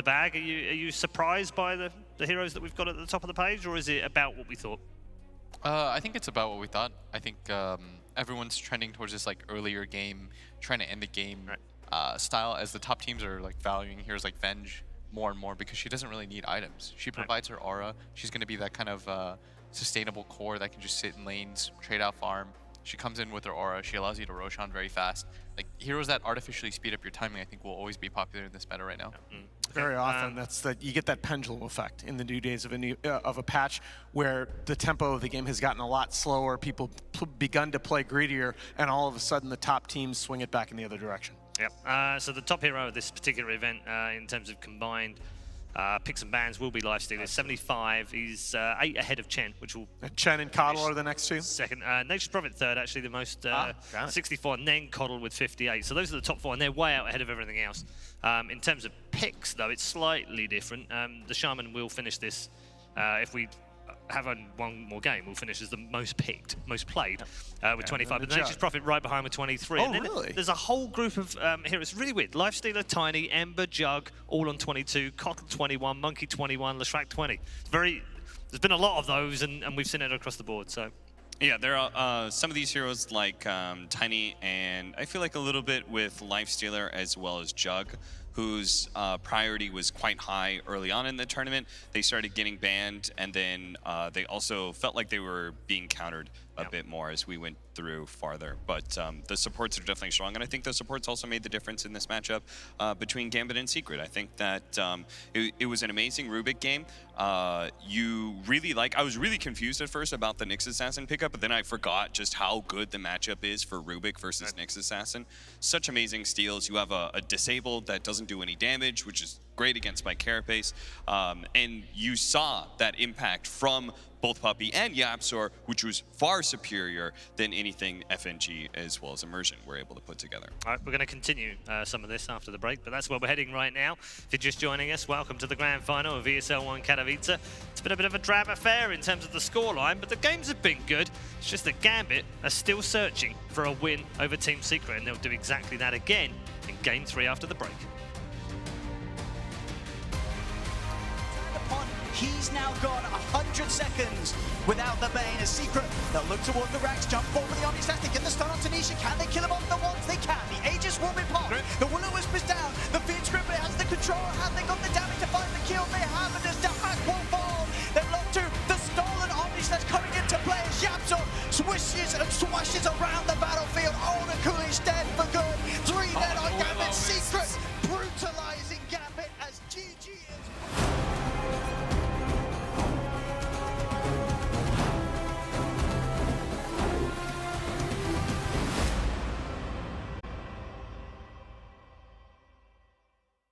bag. Are you surprised by the heroes that we've got at the top of the page, or is it about what we thought? I think it's about what we thought. I think everyone's trending towards this earlier game, trying to end the game style, as the top teams are valuing heroes like Venge more and more, because she doesn't really need items. She provides her aura. She's going to be that kind of sustainable core that can just sit in lanes, trade out farm. She comes in with her aura. She allows you to Roshan very fast. Heroes that artificially speed up your timing, I think, will always be popular in this meta right now. Very often, you get that pendulum effect in the new days of a patch, where the tempo of the game has gotten a lot slower. People begun to play greedier, and all of a sudden, the top teams swing it back in the other direction. Yep. So the top hero of this particular event, in terms of combined picks and bans, will be Lifestealer. 75. He's 8 ahead of Chen, which will... Chen and Coddle are the next 2? Second. Nature's Prophet third, actually, the most 64, and then Coddle with 58. So those are the top 4, and they're way out ahead of everything else. In terms of picks, though, it's slightly different. The Shaman will finish this, if we have one more game, we'll finish as the most picked, most played, with 25. But Nature's Prophet right behind with 23. Oh, and then really? There's a whole group of heroes. Really weird. Lifestealer, Tiny, Ember, Jug, all on 22. Coddle 21, Monkey 21, Leshrac 20. There's been a lot of those, and we've seen it across the board. So. Yeah, there are some of these heroes like Tiny, and I feel like a little bit with Lifestealer as well as Jug, whose priority was quite high early on in the tournament. They started getting banned, and then they also felt like they were being countered a bit more as we went through farther. But the supports are definitely strong, and I think the supports also made the difference in this matchup between Gambit and Secret. I think that it was an amazing Rubik game. I was really confused at first about the Nyx Assassin pickup, but then I forgot just how good the matchup is for Rubik versus Nyx Assassin. Such amazing steals. You have a disabled that doesn't do any damage, which is great against my carapace, and you saw that impact from both Puppey and Yapsor, which was far superior than anything FNG as well as Immersion were able to put together. All right, we're going to continue some of this after the break, but that's where we're heading right now. If you're just joining us, welcome to the grand final of ESL One Katowice. It's been a bit of a drab affair in terms of the scoreline, but the games have been good. It's just that Gambit are still searching for a win over Team Secret, and they'll do exactly that again in Game 3 after the break. He's now gone 100 seconds without the Bane. A Secret, they'll look toward the ranks, jump forward with the Omnistat, they get the stun on Tanisha. Can they kill him off the ones? They can. The Aegis will be popped. The Will-O-Wisp is down. The Fiend Scribbler has the control. Have they got the damage to find the kill? They haven't. As the hack will fall. They're locked to the stolen Omnistat coming into play as Yapsor swishes and swashes around the battlefield. Oh, the Coolidge dead for good. 3 dead on Gambit. Secret